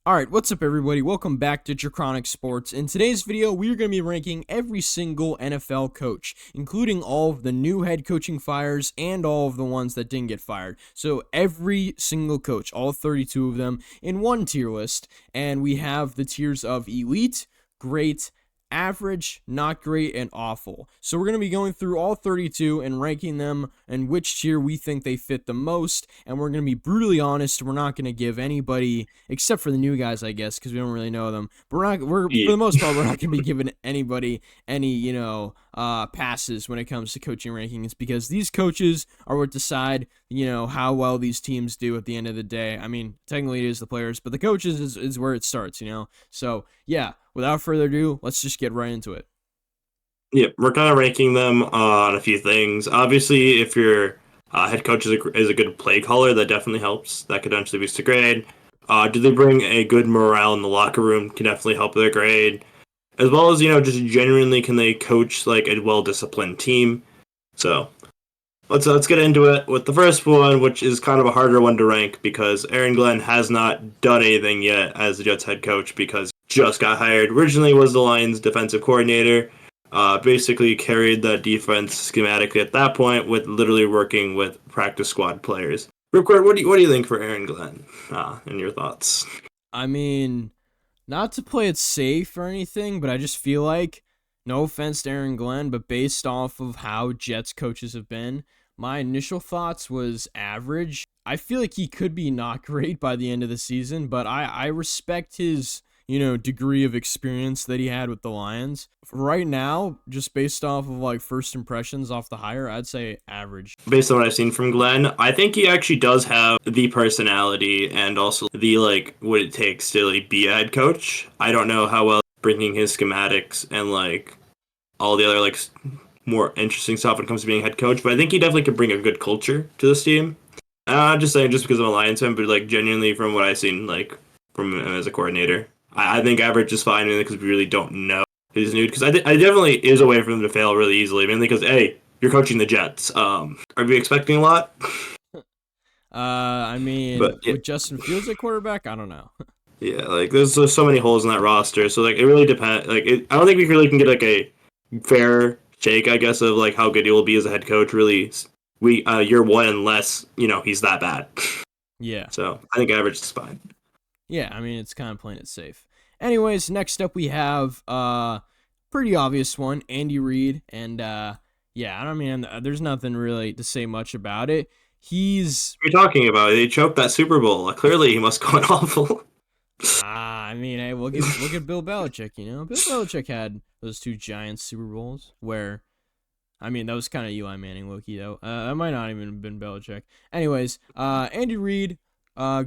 Alright, what's up everybody? Welcome back to Draconic Sports. In today's video, we are going to be ranking every single NFL coach, including all of the new head coaching fires and all of the ones that didn't get fired. So every single coach, all 32 of them, in one tier list, and we have the tiers of elite, great, average, not great, and awful. So we're going to be going through all 32 and ranking them and which tier we think they fit the most, and we're going to be brutally honest. We're not going to give anybody, except for the new guys, I guess, because we don't really know them, but for the most part, we're not going to be giving anybody any, passes when it comes to coaching rankings, because these coaches are what decide, how well these teams do at the end of the day. I mean, technically it is the players, but the coaches is where it starts, So, yeah, without further ado, let's just get right into it. Yeah, we're kind of ranking them on a few things. Obviously, if your head coach is a good play caller, that definitely helps. That could eventually boost the grade. Do they bring a good morale in the locker room? Can definitely help their grade. As well as, just genuinely can they coach like a well-disciplined team? So let's get into it with the first one, which is kind of a harder one to rank because Aaron Glenn has not done anything yet as the Jets head coach because just got hired. Originally was the Lions defensive coordinator. Basically carried the defense schematically at that point with literally working with practice squad players. Ripcord, what do you think for Aaron Glenn? And your thoughts? I mean, not to play it safe or anything, but I just feel like, no offense to Aaron Glenn, but based off of how Jets coaches have been, my initial thoughts was average. I feel like he could be not great by the end of the season, but I respect his, degree of experience that he had with the Lions. Right now, just based off of like first impressions off the hire, I'd say average. Based on what I've seen from Glenn, I think he actually does have the personality and also the what it takes to be a head coach. I don't know how well bringing his schematics and all the other more interesting stuff when it comes to being head coach, but I think he definitely could bring a good culture to this team. I'm just saying just because I'm a Lions fan, but genuinely from what I've seen from him as a coordinator. I think average is fine because we really don't know his new. Because I definitely is a way for them to fail really easily. Mainly because you're coaching the Jets. Are we expecting a lot? I mean, but, yeah. With Justin Fields at quarterback, I don't know. Yeah, there's so many holes in that roster, so it really depends. I don't think we really can get a fair shake, I guess, of how good he will be as a head coach. Really, year one unless he's that bad. Yeah. So I think average is fine. Yeah, I mean, it's kind of playing it safe. Anyways, next up we have pretty obvious one, Andy Reid, and yeah, I mean, there's nothing really to say much about it. What are you talking about? They choked that Super Bowl. Clearly, he must go awful. I mean, hey, look at Bill Belichick. Bill Belichick had those two giant Super Bowls where, I mean, that was kind of Eli Manning, low-key, though. That might not even have been Belichick. Anyways, Andy Reid.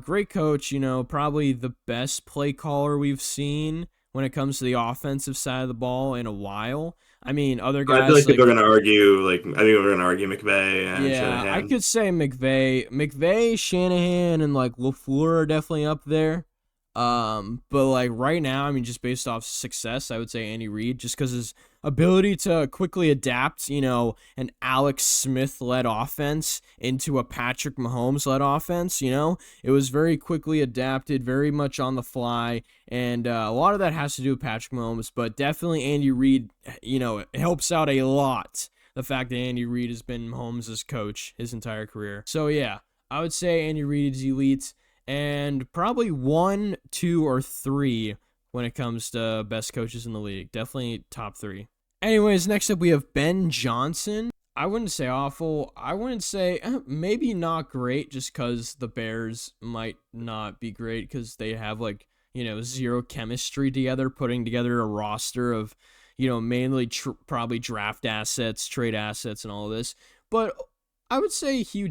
Great coach, probably the best play caller we've seen when it comes to the offensive side of the ball in a while. I mean, other guys. I feel like we're gonna argue. I think we're gonna argue McVay and Shanahan. I could say McVay, Shanahan, and LaFleur are definitely up there. But right now, I mean, just based off success, I would say Andy Reid, just because his ability to quickly adapt, an Alex Smith-led offense into a Patrick Mahomes-led offense, it was very quickly adapted, very much on the fly, and a lot of that has to do with Patrick Mahomes, but definitely Andy Reid, it helps out a lot, the fact that Andy Reid has been Mahomes' coach his entire career. So yeah, I would say Andy Reid is elite, and probably 1, 2, or 3 when it comes to best coaches in the league. Definitely top 3. Anyways, next up we have Ben Johnson. I wouldn't say awful. I wouldn't say maybe not great, just because the Bears might not be great because they have zero chemistry together, putting together a roster of mainly probably draft assets, trade assets, and all of this. But I would say he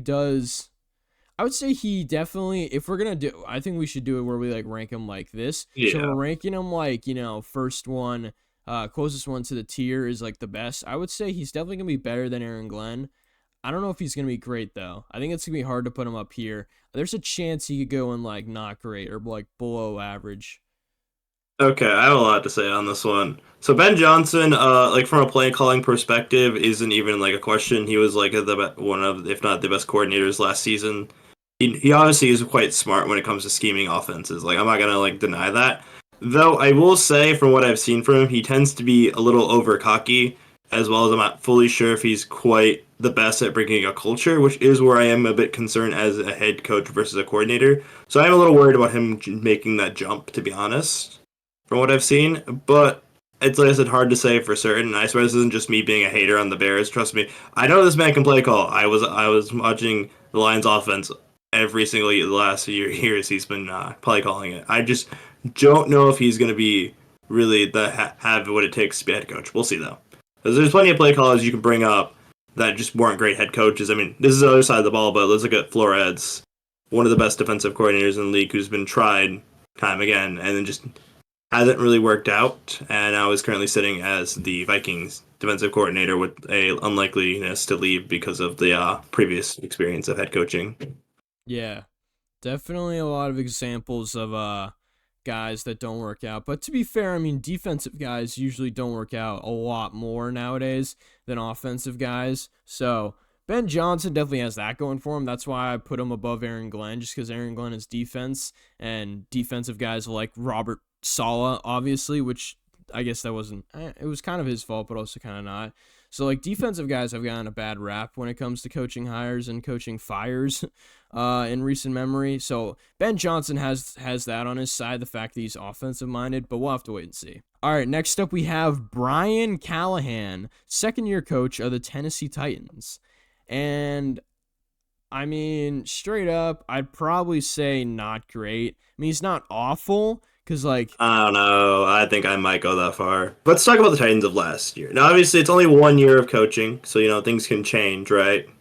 definitely, if we're going to do, I think we should do it where we rank him like this. Yeah. So we're ranking him first one, closest one to the tier is the best. I would say he's definitely going to be better than Aaron Glenn. I don't know if he's going to be great though. I think it's going to be hard to put him up here. There's a chance he could go in not great or below average. Okay, I have a lot to say on this one. So Ben Johnson, from a play calling perspective, isn't even a question. He was one of, if not the best coordinators last season. he obviously is quite smart when it comes to scheming offenses. Like I'm not gonna like deny that. Though I will say from what I've seen from him, he tends to be a little over cocky, as well as I'm not fully sure if he's quite the best at bringing a culture, which is where I am a bit concerned as a head coach versus a coordinator. So I'm a little worried about him making that jump, to be honest, from what I've seen. But it's like I said, hard to say for certain. I swear this isn't just me being a hater on the Bears. Trust me, I know this man can play call. I was watching the Lions offense every single year, the last few years he's been play calling it. I just don't know if he's going to be really have what it takes to be a head coach. We'll see though, because there's plenty of play callers you can bring up that just weren't great head coaches. I mean, this is the other side of the ball, but let's look at Flores, one of the best defensive coordinators in the league, who's been tried time again, and then just hasn't really worked out, and now is currently sitting as the Vikings defensive coordinator with a unlikeliness to leave because of the previous experience of head coaching. Yeah, definitely a lot of examples of guys that don't work out. But to be fair, I mean, defensive guys usually don't work out a lot more nowadays than offensive guys. So Ben Johnson definitely has that going for him. That's why I put him above Aaron Glenn, just because Aaron Glenn is defense, and defensive guys like Robert Saleh, obviously, which I guess that wasn't, it was kind of his fault, but also kind of not. So, like, defensive guys have gotten a bad rap when it comes to coaching hires and coaching fires in recent memory. So, Ben Johnson has that on his side, the fact that he's offensive minded, but we'll have to wait and see. All right, next up we have Brian Callahan, second year coach of the Tennessee Titans. And I mean, straight up, I'd probably say not great. I mean, he's not awful, because, like, I don't know. I think I might go that far. Let's talk about the Titans of last year. Now, obviously, it's only 1 year of coaching, so things can change, right? I'm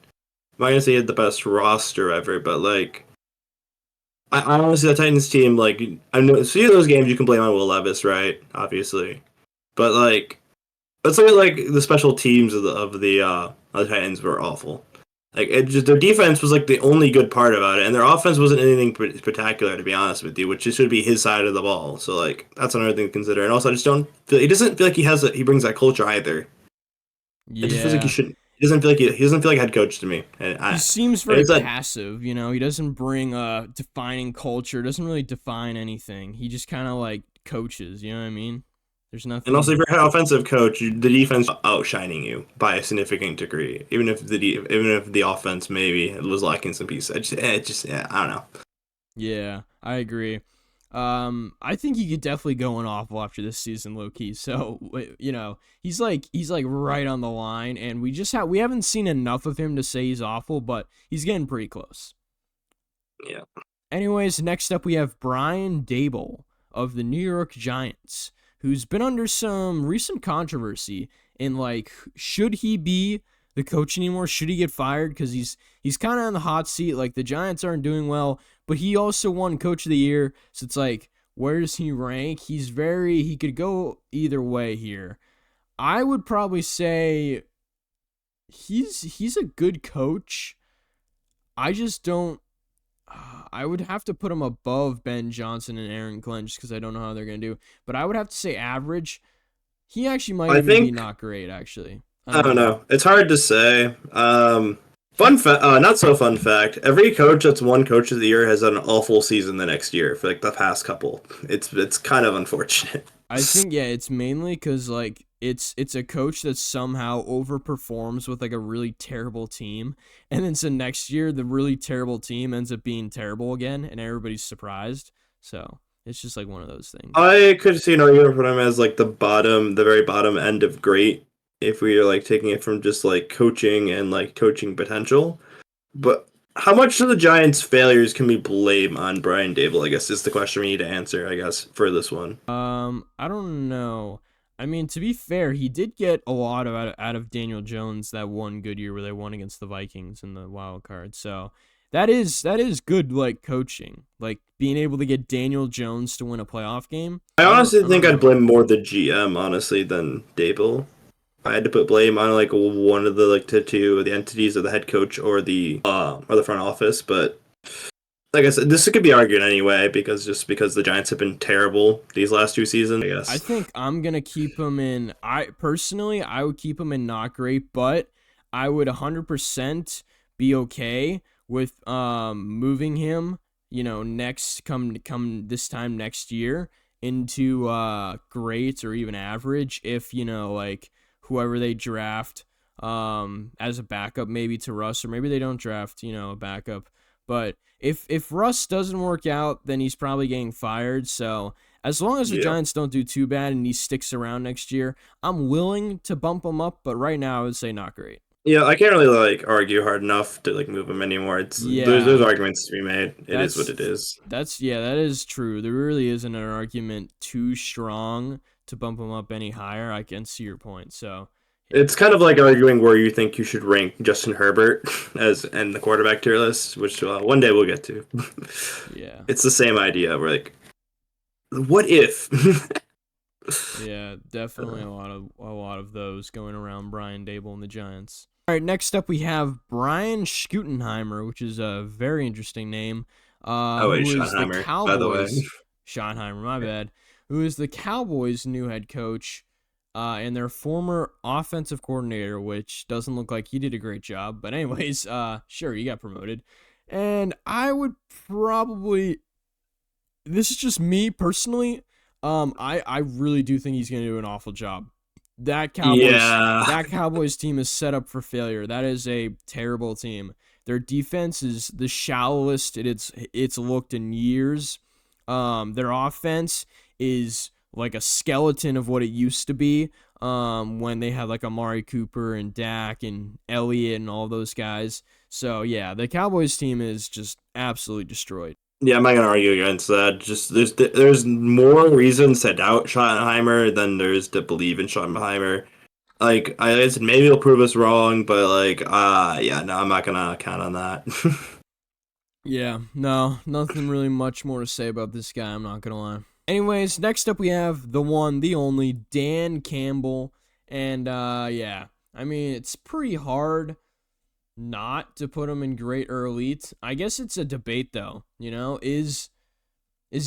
not gonna say he had the best roster ever, but like, I honestly, the Titans team, like, I know, see those games you can blame on Will Levis, right? Obviously, but like, let's look at like the special teams of the Titans were awful. Like it just their defense was like the only good part about it, and their offense wasn't anything spectacular to be honest with you, which just should be his side of the ball. So like that's another thing to consider. And also, I just don't feel he doesn't feel like he brings that culture either. It just feels like he yeah. shouldn't. He doesn't feel like he doesn't feel like a head coach to me. And He I seems very it's that passive, you know. He doesn't bring a defining culture, doesn't really define anything. He just kind of like coaches, you know what I mean? There's and also if nothing. you're an offensive coach, the defense outshining you by a significant degree. Even if the offense maybe was lacking some pieces. I don't know. Yeah, I agree. I think he could definitely go an awful after this season, low key. So he's like right on the line, and we haven't seen enough of him to say he's awful, but he's getting pretty close. Yeah. Anyways, next up we have Brian Dable of the New York Giants, who's been under some recent controversy in, like, should he be the coach anymore? Should he get fired? Because he's kind of on the hot seat. Like, the Giants aren't doing well, but he also won Coach of the Year, so it's like, where does he rank? He could go either way here. I would probably say he's a good coach. I just don't. I would have to put him above Ben Johnson and Aaron Glenn just because I don't know how they're gonna do. But I would have to say average. He actually might I even be think not great. Actually, I I don't don't know. know. It's hard to say. Not so fun fact. Every coach that's won Coach of the Year has had an awful season the next year for like the past couple. It's kind of unfortunate. I think, yeah, it's mainly because, like, it's a coach that somehow overperforms with, like, a really terrible team, and then so next year the really terrible team ends up being terrible again, and everybody's surprised. So it's just like one of those things. I could see an argument for him as like the very bottom end of great, if we are like taking it from just like coaching and like coaching potential. But how much of the Giants' failures can we blame on Brian Dable? I guess is the question we need to answer. I guess for this one. I don't know. I mean, to be fair, he did get a lot of out of Daniel Jones that one good year where they won against the Vikings in the wild card. So that is good, like, coaching, like being able to get Daniel Jones to win a playoff game. I honestly I don't think I'd know. blame more the GM honestly than Dable. I had to put blame on like one of the like the two of the entities of the head coach or the front office, but like I said, this could be argued anyway because the Giants have been terrible these last two seasons. I I guess think I'm gonna keep him in. I would keep him in not great, but I would 100% be okay with moving him, next come this time next year into great or even average if, like whoever they draft as a backup maybe to Russ, or maybe they don't draft, a backup. But if Russ doesn't work out, then he's probably getting fired. So as long as the Yeah. Giants don't do too bad and he sticks around next year, I'm willing to bump him up, but right now I would say not great. Yeah, I can't really like argue hard enough to like move him anymore. There's Yeah, arguments to be made. It is what that's it is. yeah, that is true. There really isn't an argument too strong to bump him up any higher. I can see your point. So, yeah. It's kind of like arguing where you think you should rank Justin Herbert as and the quarterback tier list, which one day we'll get to. Yeah. It's the same idea. We're like, what if? Yeah, definitely a lot of those going around Brian Dable and the Giants. All right, next up we have Brian Schuttenheimer, which is a very interesting name. Oh wait, Who is the Schottenheimer, by the way. Cowboys? Schottenheimer, my bad. Who is the Cowboys' new head coach, and their former offensive coordinator, which doesn't look like he did a great job. But anyways, sure, he got promoted, and I would probably. This is just me personally. I really do think he's gonna do an awful job. Yeah, That Cowboys team is set up for failure. That is a terrible team. Their defense is the shallowest it's looked in years. Their offense is like a skeleton of what it used to be. When they had like Amari Cooper and Dak and Elliott and all those guys. So yeah, the Cowboys team is just absolutely destroyed. yeah. I'm not gonna argue against that. Just there's more reasons to doubt Schottenheimer than there's to believe in Schottenheimer. Like I said, maybe he'll prove us wrong, but like, yeah, no, I'm not gonna count on that. Yeah, no, nothing really much more to say about this guy, I'm not gonna lie. Anyways, next up we have the one, the only, Dan Campbell. And yeah, I mean, it's pretty hard not to put him in great or elite. I guess it's a debate though, is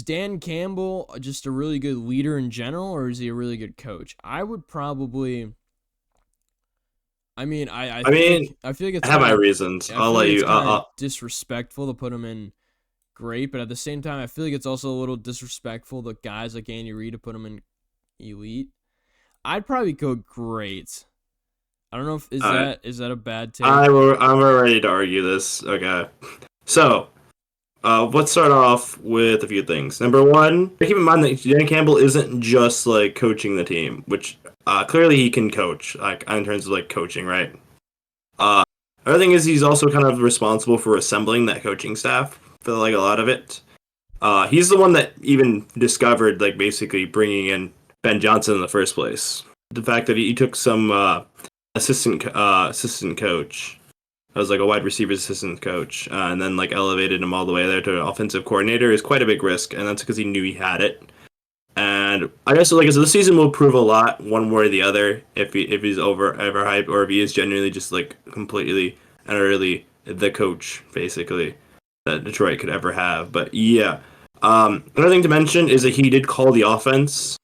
Dan Campbell just a really good leader in general, or is he a really good coach? I would probably I mean, I mean, I feel like I it's have my kind of reasons. I I'll feel let like it's you. kind of disrespectful to put him in great, but at the same time, I feel like it's also a little disrespectful to guys like Andy Reid to put him in elite. I'd probably go great. I don't know if All right. is that a bad take? I'm ready to argue this. Okay. So, let's start off with a few things. Number one, keep in mind that Dan Campbell isn't just like coaching the team, which clearly he can coach, like in terms of like coaching, right? Uh, Other thing is he's also kind of responsible for assembling that coaching staff for like a lot of it. He's the one that even discovered like basically bringing in Ben Johnson in the first place. The fact that he took some assistant coach. I was like a wide receiver assistant coach, and then like elevated him all the way there to an offensive coordinator is quite a big risk, and that's because he knew he had it. And I guess like I said, the season will prove a lot one way or the other if he's overhyped or if he is genuinely just like completely and utterly the coach basically that Detroit could ever have. But yeah, another thing to mention is that he did call the offense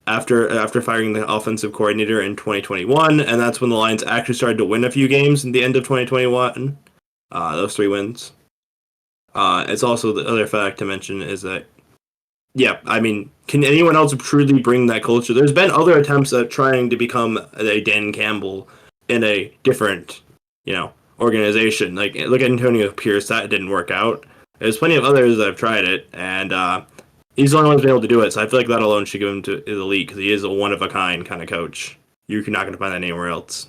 after firing the offensive coordinator in 2021, and that's when the Lions actually started to win a few games in the end of 2021. Those 3 wins. It's also the other fact to mention is that, yeah, I mean, can anyone else truly bring that culture? There's been other attempts at trying to become a Dan Campbell in a different, organization. Like look at Antonio Pierce, that didn't work out. There's plenty of others that have tried it, and he's the only one who's been able to do it. So I feel like that alone should give him to the league because he is a one of a kind kind of coach. You're not going to find that anywhere else.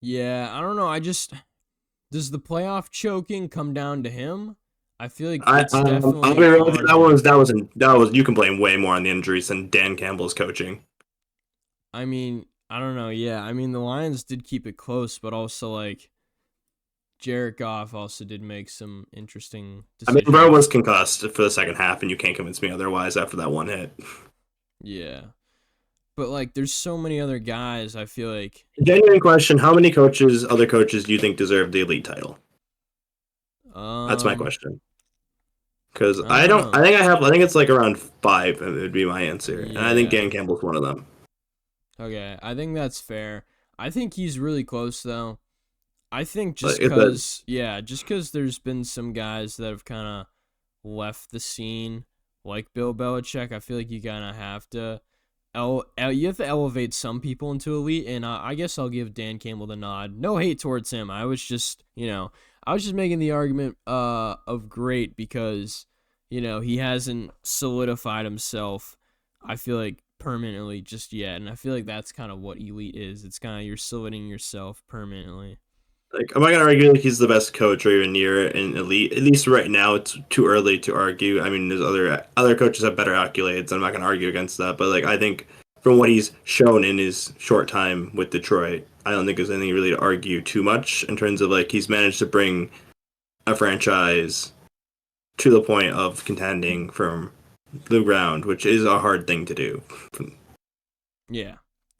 Yeah, I don't know. Does the playoff choking come down to him? I feel like I it's I'll be definitely real with you, on him. that was you can blame way more on the injuries than Dan Campbell's coaching. I mean, I don't know. Yeah, I mean the Lions did keep it close, but also like Jared Goff also did make some interesting I mean, bro was decisions. concussed for the second half, and you can't convince me otherwise after that one hit. Yeah. But like there's so many other guys I feel like Genuine question: how many other coaches, do you think deserve the elite title? That's my um question. Because I don't know. I think it's like around five. It would be my answer, and I think Yeah. Dan Campbell's one of them. Okay. I think that's fair. I think he's really close though. I think Like, is that just cause there's been some guys that have kind of left the scene, like Bill Belichick. I feel like you kind of have to you have to elevate some people into elite, and I guess I'll give Dan Campbell the nod. No hate towards him. I was just, I was just making the argument of great because, he hasn't solidified himself, I feel like, permanently just yet, and I feel like that's kind of what elite is. It's kind of you're solidificating yourself permanently. like, am I gonna argue like he's the best coach or even near an elite? At least right now, it's too early to argue. I mean, there's other coaches have better accolades. I'm not gonna argue against that, but like I think from what he's shown in his short time with Detroit, I don't think there's anything really to argue too much in terms of like he's managed to bring a franchise to the point of contending from the ground, which is a hard thing to do. Yeah.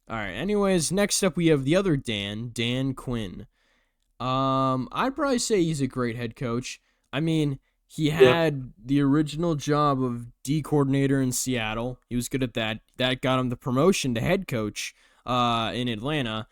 All right. Anyways, next up we have the other Dan Quinn. I'd probably say he's a great head coach. I mean, he Yeah, had the original job of D coordinator in Seattle. He was good at that. That got him the promotion to head coach in Atlanta.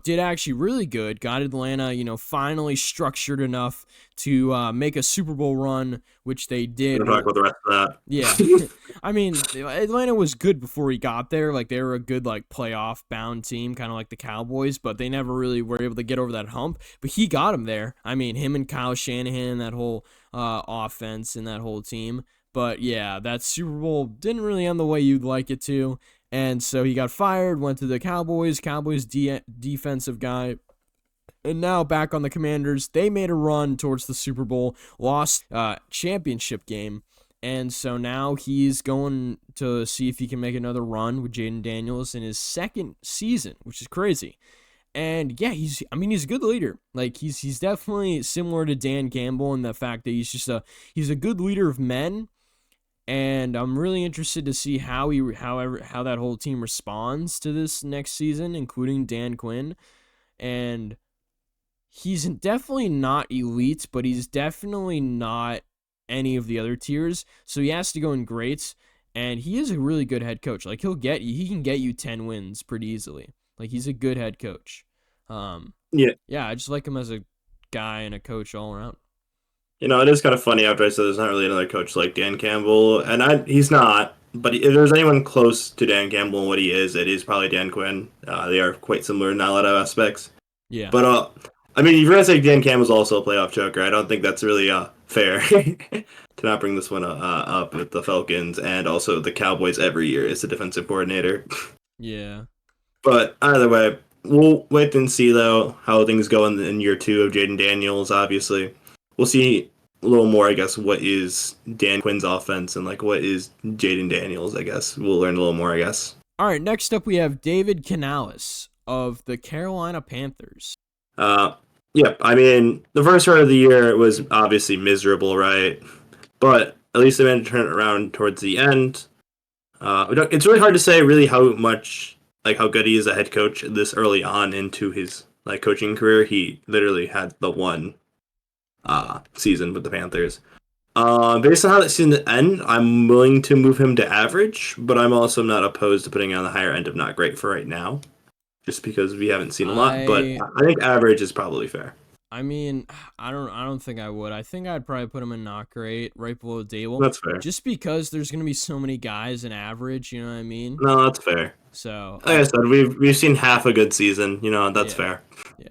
Did actually really good. Got Atlanta, finally structured enough to make a Super Bowl run, which they did. we're gonna talk about the rest of Yeah. that. I mean, Atlanta was good before he got there. Like, they were a good, like, playoff bound team, kind of like the Cowboys, but they never really were able to get over that hump. But he got him there. I mean, him and Kyle Shanahan, that whole offense and that whole team. But yeah, that Super Bowl didn't really end the way you'd like it to. And so he got fired, went to the Cowboys. Cowboys defensive guy, and now back on the Commanders. They made a run towards the Super Bowl, lost championship game, and so now he's going to see if he can make another run with Jaden Daniels in his second season, which is crazy. And yeah, he's a good leader. Like, he's definitely similar to Dan Campbell in the fact that he's a good leader of men. And I'm really interested to see how that whole team responds to this next season, including Dan Quinn. And he's definitely not elite, but he's definitely not any of the other tiers. So he has to go in greats, and he is a really good head coach. Like, he can get you 10 wins pretty easily. Like, he's a good head coach. Um, Yeah, yeah, I just like him as a guy and a coach all around. it is kind of funny after I said there's not really another coach like Dan Campbell, and he's not. But if there's anyone close to Dan Campbell and what he is, it is probably Dan Quinn. They are quite similar in a lot of aspects. Yeah, But I mean, if you're gonna say Dan Campbell's also a playoff joker, I don't think that's really fair to not bring this one up with the Falcons and also the Cowboys every year as the defensive coordinator. yeah. But either way, we'll wait and see though how things go in year two of Jaden Daniels. Obviously, we'll see a little more. I guess what is Dan Quinn's offense and like what is Jaden Daniels. I guess we'll learn a little more. I guess. All right, next up we have David Canales of the Carolina Panthers. Uh, yeah. I mean, the first part of the year was obviously miserable, right? But at least they managed to turn it around towards the end. It's really hard to say really how much like how good he is a head coach this early on into his like coaching career. He literally had the one season with the Panthers. Based on how that season ended, I'm willing to move him to average, but I'm also not opposed to putting him on the higher end of not great for right now, just because we haven't seen a lot. But I I think average is probably fair. I mean, I don't think I would. I think I'd probably put him in not great, right below Dable, That's fair. just because there's gonna be so many guys in average. You know what I mean? No, that's fair. So Like I said, we've seen half a good season. That's yeah, fair. yeah.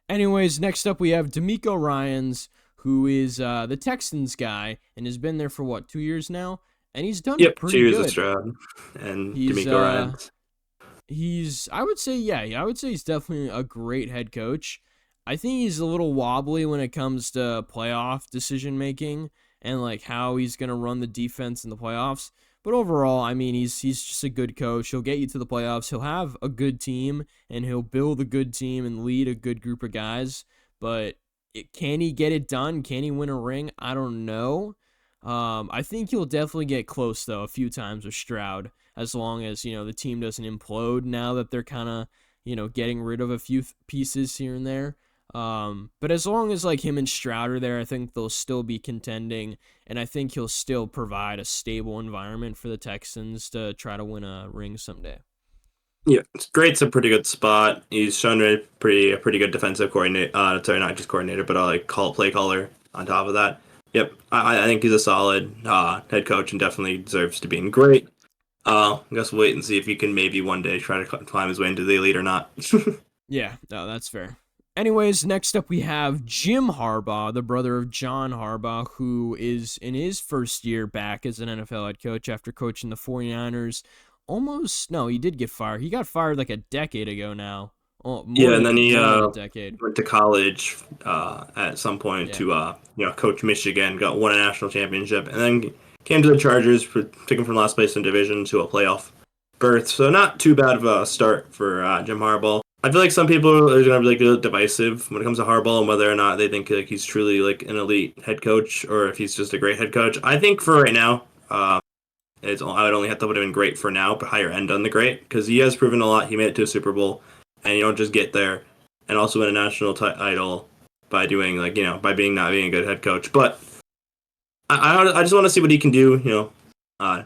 Anyways, next up we have D'Amico Ryans, who is the Texans guy and has been there for what, 2 years now, and he's done Yep, pretty 2 years of good. Stroud and He's D'Amico I would say, yeah, I would say he's definitely a great head coach. I think he's a little wobbly when it comes to playoff decision making and like how he's gonna run the defense in the playoffs. But overall, I mean, he's just a good coach. He'll get you to the playoffs. He'll have a good team and he'll build a good team and lead a good group of guys. But can he get it done? Can he win a ring? I don't know. I think he'll definitely get close though a few times with Stroud, as long as the team doesn't implode now that they're kind of getting rid of a few pieces here and there. But as long as like him and Stroud are there, I think they'll still be contending, and I think he'll still provide a stable environment for the Texans to try to win a ring someday. Yeah, it's great's a pretty good spot. He's shown a pretty good defensive coordinator. Sorry, not just coordinator, but like play caller on top of that. Yep, I think he's a solid head coach and definitely deserves to be in great. I guess we'll wait and see if he can maybe one day try to climb his way into the elite or not. Yeah, no, that's fair. Anyways, next up we have Jim Harbaugh, the brother of John Harbaugh, who is in his first year back as an NFL head coach after coaching the 49ers. Almost, no, he did get fired. He got fired like a decade ago now. Oh, Yeah, and then he more than a decade. went to college at some point Yeah. to coach Michigan, got won a national championship, and then came to the Chargers for taking from last place in division to a playoff berth. So not too bad of a start for Jim Harbaugh. I feel like some people are going to be like a little divisive when it comes to Harbaugh and whether or not they think like he's truly like an elite head coach or if he's just a great head coach. I think for right now, I would only have to put him in great for now, but higher end on the great because he has proven a lot. He made it to a Super Bowl, and you don't just get there and also win a national title by doing like by being not being a good head coach. But I just want to see what he can do.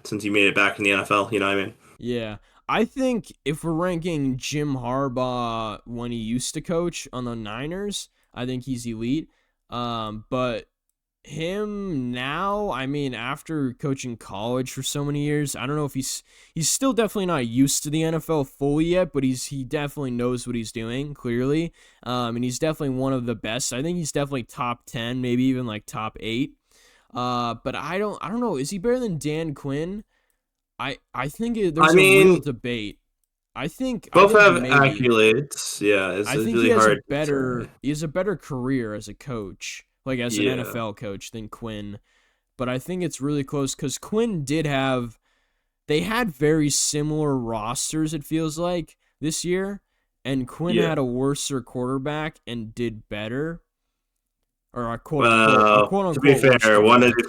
Since he made it back in the NFL. You know what I mean? Yeah. I think if we're ranking Jim Harbaugh when he used to coach on the Niners, I think he's elite. But him now, I mean, after coaching college for so many years, I don't know if he's still definitely not used to the NFL fully yet, but he definitely knows what he's doing, clearly. And he's definitely one of the best. I think he's definitely top 10, maybe even like top 8. But I don't know, is he better than Dan Quinn? I think I there's a real mean, debate. I both think have maybe. accolades. Yeah, I it's think really hard to say. he has a better career as a coach, like as an Yeah. NFL coach than Quinn. But I think it's really close cuz Quinn did have they had very similar rosters it feels like this year, and Quinn Yeah. had a worser quarterback and did better, or a Well, quote to be unquote worse fair, one of quarterback. these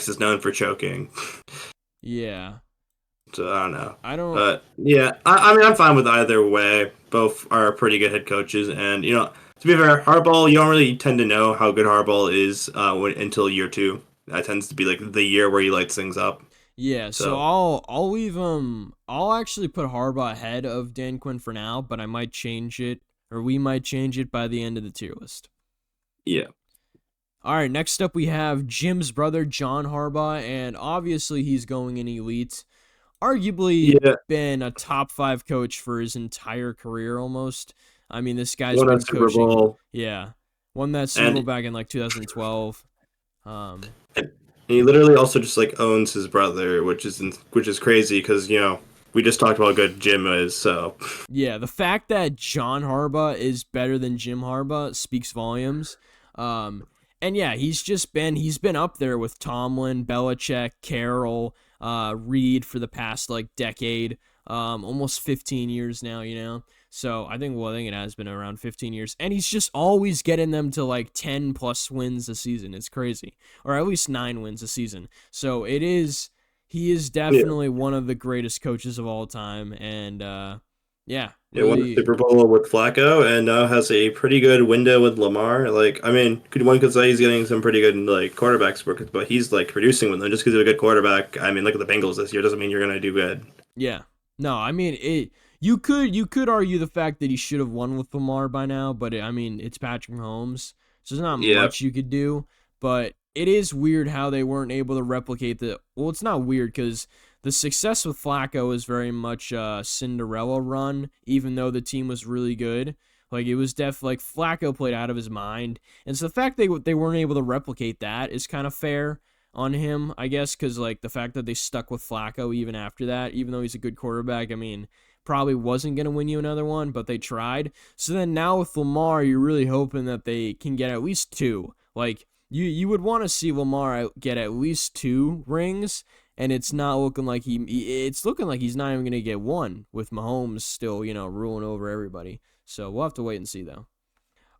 quarterbacks is known for choking. Yeah. So I don't know. I don't But yeah, I mean, I'm fine with either way. Both are pretty good head coaches. And, to be fair, Harbaugh, you don't really tend to know how good Harbaugh is until year two. That tends to be like the year where he lights things up. Yeah, so So, I'll leave I'll actually put Harbaugh ahead of Dan Quinn for now, but I might change it or we might change it by the end of the tier list. yeah. All right, next up we have Jim's brother John Harbaugh, and obviously he's going in elite. Arguably Yeah. been a top 5 coach for his entire career almost. I mean, this guy's Won a been Super coaching, Bowl. yeah. Won that Super Bowl And, back in like 2012. Um and he literally also just like owns his brother, which is crazy because, we just talked about how good Jim is. So, Yeah, the fact that John Harbaugh is better than Jim Harbaugh speaks volumes. Um, and yeah, he's been up there with Tomlin, Belichick, Carroll, Reed for the past like decade, almost 15 years now. So I think it has been around 15 years, and he's just always getting them to like 10 plus wins a season. It's crazy, or at least 9 wins a season. So it is he is yeah. definitely one of the greatest coaches of all time, and yeah, It won the really, Super Bowl with Flacco and now has a pretty good window with Lamar. Like, I mean, one could say he's getting some pretty good like quarterbacks work, but he's like producing with them just because he's a good quarterback. I mean, look at the Bengals this year. Doesn't mean you're gonna do good. yeah. No, I mean it. You could argue the fact that he should have won with Lamar by now, but I mean it's Patrick Mahomes, so there's not Yeah, much you could do. But it is weird how they weren't able to replicate the. Well, it's not weird because the success with Flacco is very much a Cinderella run, even though the team was really good. Like it was like Flacco played out of his mind, and so the fact they weren't able to replicate that is kind of fair on him, I guess, because like the fact that they stuck with Flacco even after that, even though he's a good quarterback, I mean, probably wasn't going to win you another one, but they tried. So then now with Lamar, you're really hoping that they can get at least two. Like you would want to see Lamar get at least 2 rings, and it's not looking like it's looking like he's not even going to get one with Mahomes still, ruling over everybody. So we'll have to wait and see though.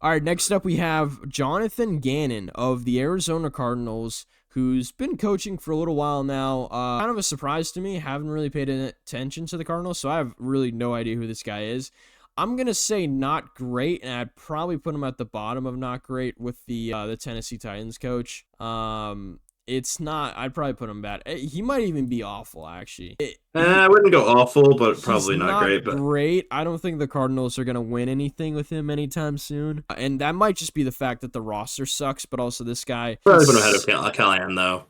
All right, next up we have Jonathan Gannon of the Arizona Cardinals, who's been coaching for a little while now. Kind of a surprise to me. Haven't really paid attention to the Cardinals, so I have really no idea who this guy is. I'm gonna say not great, and I'd probably put him at the bottom of not great with the Tennessee Titans coach. it's not. I'd probably put him bad. He might even be awful, actually. I wouldn't go awful, but He's probably not great. not But great. I don't think the Cardinals are gonna win anything with him anytime soon. And that might just be the fact that the roster sucks, but also this guy, probably put him ahead of Callahan though.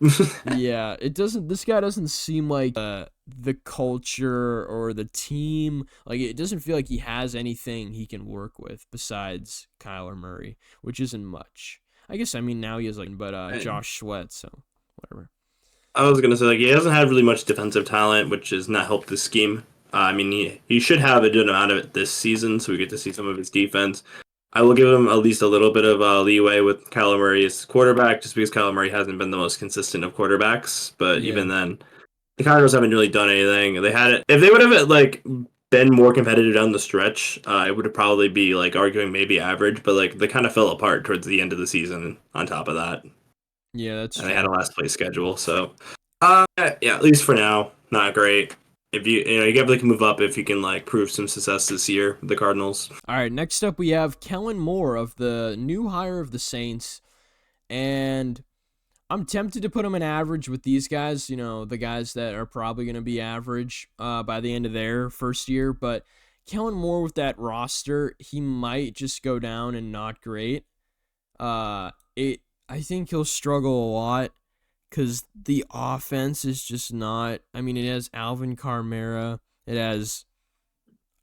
yeah, it doesn't. This guy doesn't seem like the culture or the team. Like it doesn't feel like he has anything he can work with besides Kyler Murray, which isn't much. I guess I mean now he has like, but Josh Sweat, so whatever. I was gonna say like he hasn't had really much defensive talent, which has not helped the scheme. I mean, he should have a good amount of it this season, so we get to see some of his defense. I will give him at least a little bit of leeway with Kyler Murray as quarterback, just because Kyler Murray hasn't been the most consistent of quarterbacks. But Yeah. even then, the Cardinals haven't really done anything. They had it if they would have like been more competitive down the stretch. It would have probably be like arguing maybe average, but like they kind of fell apart towards the end of the season. On top of that, Yeah, that's and true. they had a last place schedule, so yeah, at least for now, not great. If you definitely can move up if you can like prove some success this year, with the Cardinals. All right, next up we have Kellen Moore of the new hire of the Saints, and I'm tempted to put him in average with these guys, the guys that are probably going to be average by the end of their first year. But Kellen Moore with that roster, he might just go down and not great. I think he'll struggle a lot because the offense is just not. I mean, it has Alvin Kamara. It has.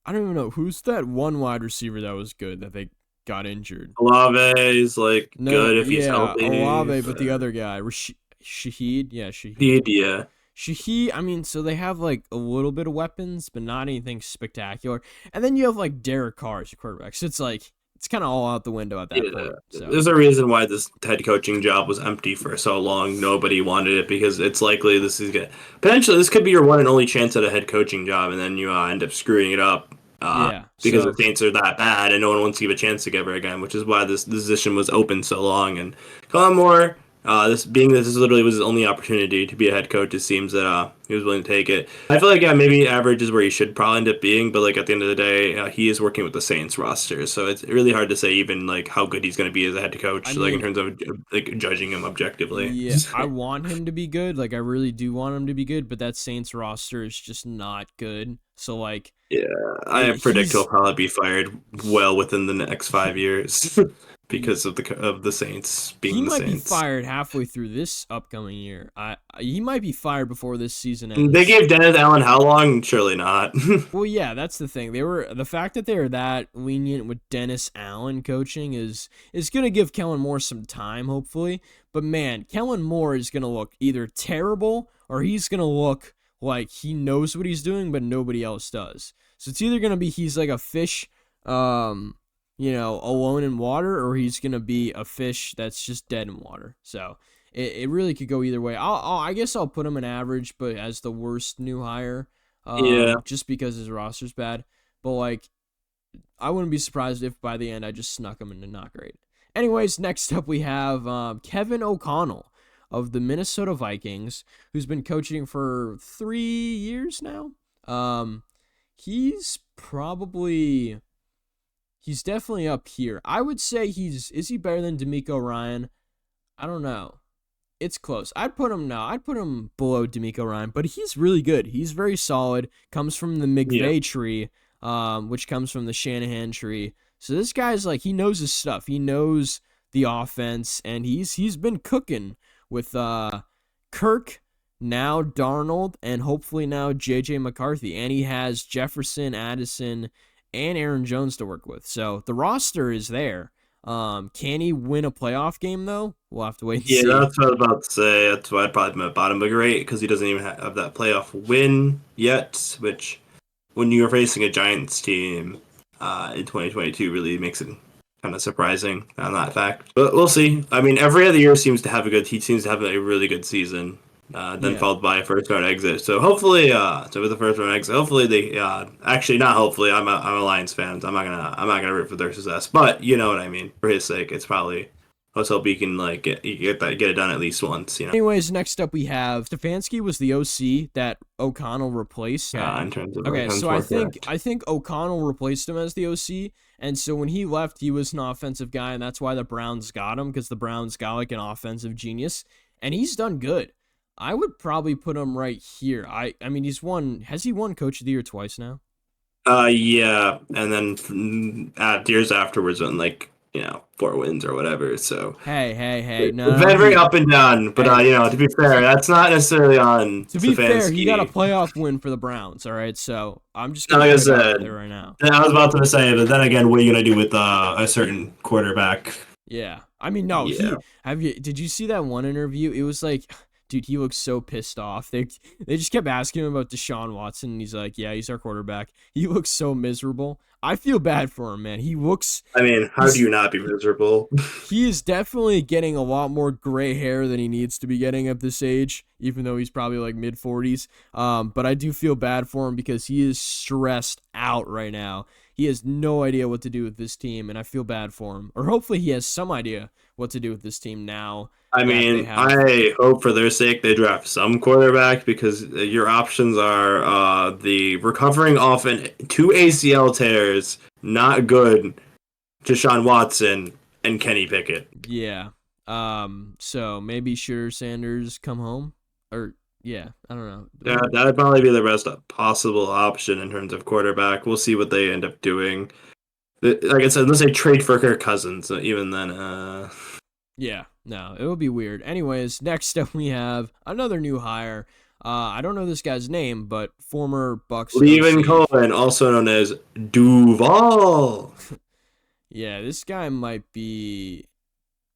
I don't even know who's that one wide receiver that was good that they got injured. Olave is like No, good if he's yeah, healthy, Olave, but the but other guy, Shaheed, yeah, the Shaheed. idea. Shaheed, I mean, so they have like a little bit of weapons, but not anything spectacular. And then you have like Derek Carr as your quarterback, so it's like it's kind of all out the window at that Yeah, point. So there's a reason why this head coaching job was empty for so long. Nobody wanted it because it's likely this is gonna potentially this could be your one and only chance at a head coaching job, and then you end up screwing it up yeah, because the so Saints are that bad, and no one wants to give a chance to give it again, which is why this position was open so long. And Colin Moore, this literally was his only opportunity to be a head coach, it seems that he was willing to take it. I feel like yeah, maybe average is where he should probably end up being, but like at the end of the day, he is working with the Saints roster, so it's really hard to say even like how good he's going to be as a head I coach, like in mean, terms of like judging him objectively. yeah, I want him to be good. Like I really do want him to be good, but that Saints roster is just not good. So like, Yeah, I predict he'll he's probably be fired well within the next 5 years because of the Saints he being the might be Saints. fired halfway through this upcoming year. He might be fired before this season They ends. gave Dennis Allen how long? Surely not. Well, yeah, that's the thing. The fact that they are that lenient with Dennis Allen coaching is gonna give Kellen Moore some time, hopefully. But man, Kellen Moore is gonna look either terrible or he's gonna look like he knows what he's doing, but nobody else does. So it's either gonna be he's like a fish, alone in water, or he's gonna be a fish that's just dead in water. So it really could go either way. I guess I'll put him in average, but as the worst new hire, Yeah, just because his roster's bad. But like, I wouldn't be surprised if by the end I just snuck him into not great. Anyways, next up we have Kevin O'Connell of the Minnesota Vikings, who's been coaching for 3 years now. He's probably he's definitely up here. I would say is he better than D'Amico Ryan? I don't know. It's close. I'd put him below D'Amico Ryan, but he's really good. He's very solid. Comes from the yeah. McVay tree, which comes from the Shanahan tree. So this guy's like he knows his stuff. He knows the offense, and he's been cooking with Kirk, now Darnold, and hopefully now JJ McCarthy. And he has Jefferson, Addison, and Aaron Jones to work with. So the roster is there. Can he win a playoff game though? We'll have to wait and Yeah, see. that's what I was about to say. That's why I'd probably put him at bottom, but great because he doesn't even have that playoff win yet, which when you're facing a Giants team in 2022 really makes it kind of surprising on that fact. But we'll see. I mean, every other year he seems to have a really good season. Then Yeah. followed by a first round exit. So hopefully, with the first round exit, hopefully they actually not hopefully. I'm a Lions fan. So I'm not gonna root for their success. But you know what I mean. For his sake, it's probably let's hope he can like get it done at least once. Anyways, next up we have Stefanski was the OC that O'Connell replaced. In terms of Okay, so I think correct. I think O'Connell replaced him as the OC, and so when he left, he was an offensive guy, and that's why the Browns got him because the Browns got like an offensive genius. and he's done good. I would probably put him right here. I mean, has he won Coach of the Year twice now? Yeah, and then at years afterwards, when like 4 wins or whatever. So Hey, it's no, been very up and down. But hey, to be fair, that's not necessarily on to be fair, he got a Stefanski. playoff win for the Browns. All right, so I'm just gonna Like I put it out said, there right now. I was about to say, but then again, what are you gonna do with a certain quarterback? Yeah. I mean, no, Yeah, did you see that one interview? It was like, dude, he looks so pissed off. They just kept asking him about Deshaun Watson, and he's like, yeah, he's our quarterback. He looks so miserable. I feel bad for him, man. I mean, how do He's you not be miserable? he is definitely getting a lot more gray hair than he needs to be getting at this age, even though he's probably like mid 40s. But I do feel bad for him because he is stressed out right now. He has no idea what to do with this team, and I feel bad for him. Or hopefully he has some idea what to do with this team now I that they mean, have. I hope for their sake they draft some quarterback because your options are the recovering off two ACL tears, not good, Deshaun Watson and Kenny Pickett. Yeah. So maybe sure Sanders come home? Or yeah, I don't know. Yeah, that'd probably be the best possible option in terms of quarterback. We'll see what they end up doing. Like I said, unless they trade for Kirk Cousins, even then, Yeah, no, it would be weird. Anyways, next up we have another new hire. I don't know this guy's name, but former Bucks Levin OC. Cohen, also known as Duval. Yeah, this guy might be.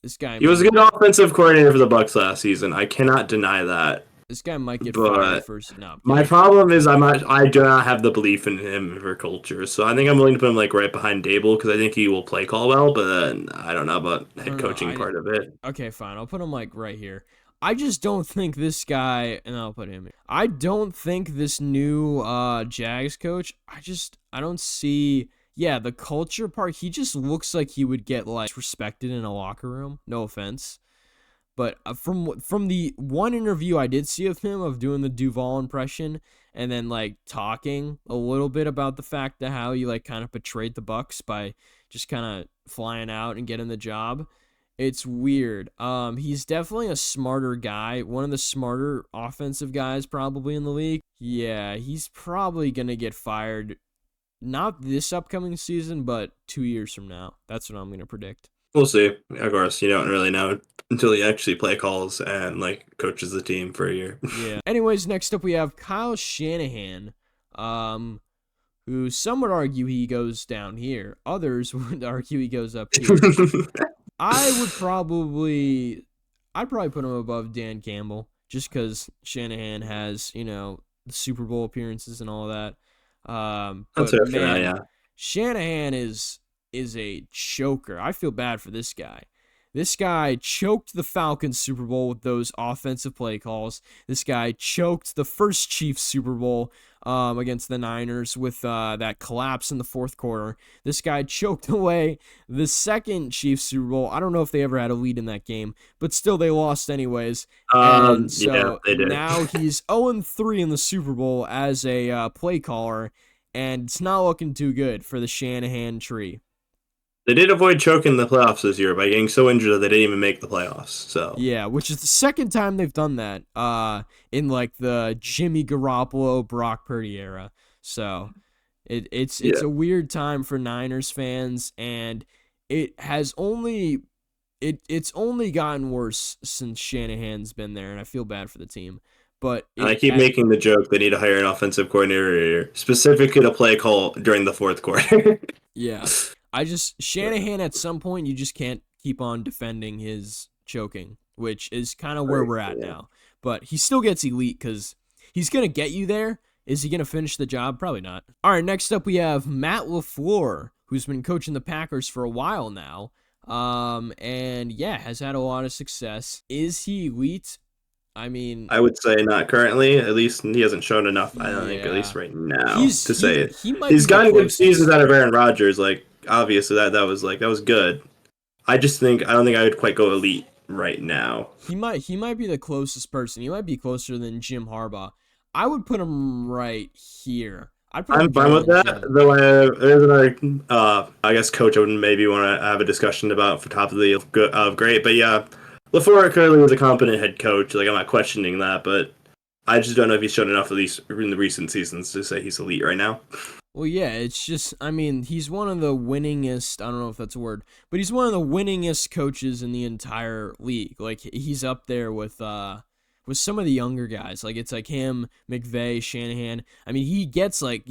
This guy He was a might. good offensive coordinator for the Bucks last season. I cannot deny that. This guy might get fired But first. No, I'm my kidding. problem is I do not have the belief in him for culture. So I think I'm willing to put him like right behind Dable because I think he will play call well, but then I don't know about head No. coaching part of it. Okay, fine. I'll put him like right here. I just don't think this guy, and I'll put him here. I don't think this new Jags coach. I don't see. Yeah, the culture part. He just looks like he would get like respected in a locker room. No offense. But from the one interview I did see of him of doing the Duval impression and then like talking a little bit about the fact that how he like kind of betrayed the Bucks by just kind of flying out and getting the job. It's weird. He's definitely a smarter guy, one of the smarter offensive guys probably in the league. Yeah, he's probably gonna get fired. Not this upcoming season, but 2 years from now. That's what I'm gonna predict. We'll see. Of course, you don't really know until he actually play calls and like coaches the team for a year. Yeah. Anyways, next up we have Kyle Shanahan, um, who some would argue he goes down here. Others would argue he goes up here. I would probably, I'd probably put him above Dan Campbell just because Shanahan has, the Super Bowl appearances and all that. That's But fair for now, man, yeah. Shanahan is a choker. I feel bad for this guy. This guy choked the Falcons Super Bowl with those offensive play calls. This guy choked the first Chiefs Super Bowl against the Niners with that collapse in the fourth quarter. This guy choked away the second Chiefs Super Bowl. I don't know if they ever had a lead in that game, but still they lost anyways. And Yeah, so they did. now he's 0-3 in the Super Bowl as a play caller, and it's not looking too good for the Shanahan tree. They did avoid choking the playoffs this year by getting so injured that they didn't even make the playoffs. So Yeah, which is the second time they've done that in like the Jimmy Garoppolo, Brock Purdy era. So it's yeah, a weird time for Niners fans, and it's only gotten worse since Shanahan's been there, and I feel bad for the team. But and I keep making the joke they need to hire an offensive coordinator specifically to play call during the fourth quarter. yeah, Shanahan at some point you just can't keep on defending his choking, which is kind of where we're at Yeah. now. But he still gets elite because he's gonna get you there. Is he gonna finish the job? Probably not. All right, next up we have Matt LaFleur, who's been coaching the Packers for a while now. And yeah, has had a lot of success. Is he elite? I mean, I would say not currently. At least he hasn't shown enough. I don't think, at least yeah, right now, to say it. he might He's be the gotten good seasons closest. out of Aaron Rodgers. Like obviously that was good. I don't think I would quite go elite right now. He might be the closest person. He might be closer than Jim Harbaugh. I would put him right here. I'd put him I'm fine better with than that. Jim. Though there's another, I guess, coach I would maybe want to have a discussion about for top of the good of great. But yeah, LaFleur clearly was a competent head coach. Like I'm not questioning that, but I just don't know if he's shown enough, at least in the recent seasons, to say he's elite right now. Well, yeah, it's just, I mean, he's one of the winningest, I don't know if that's a word, but he's one of the winningest coaches in the entire league. Like, he's up there with some of the younger guys. Like, it's like him, McVay, Shanahan. I mean, he gets like,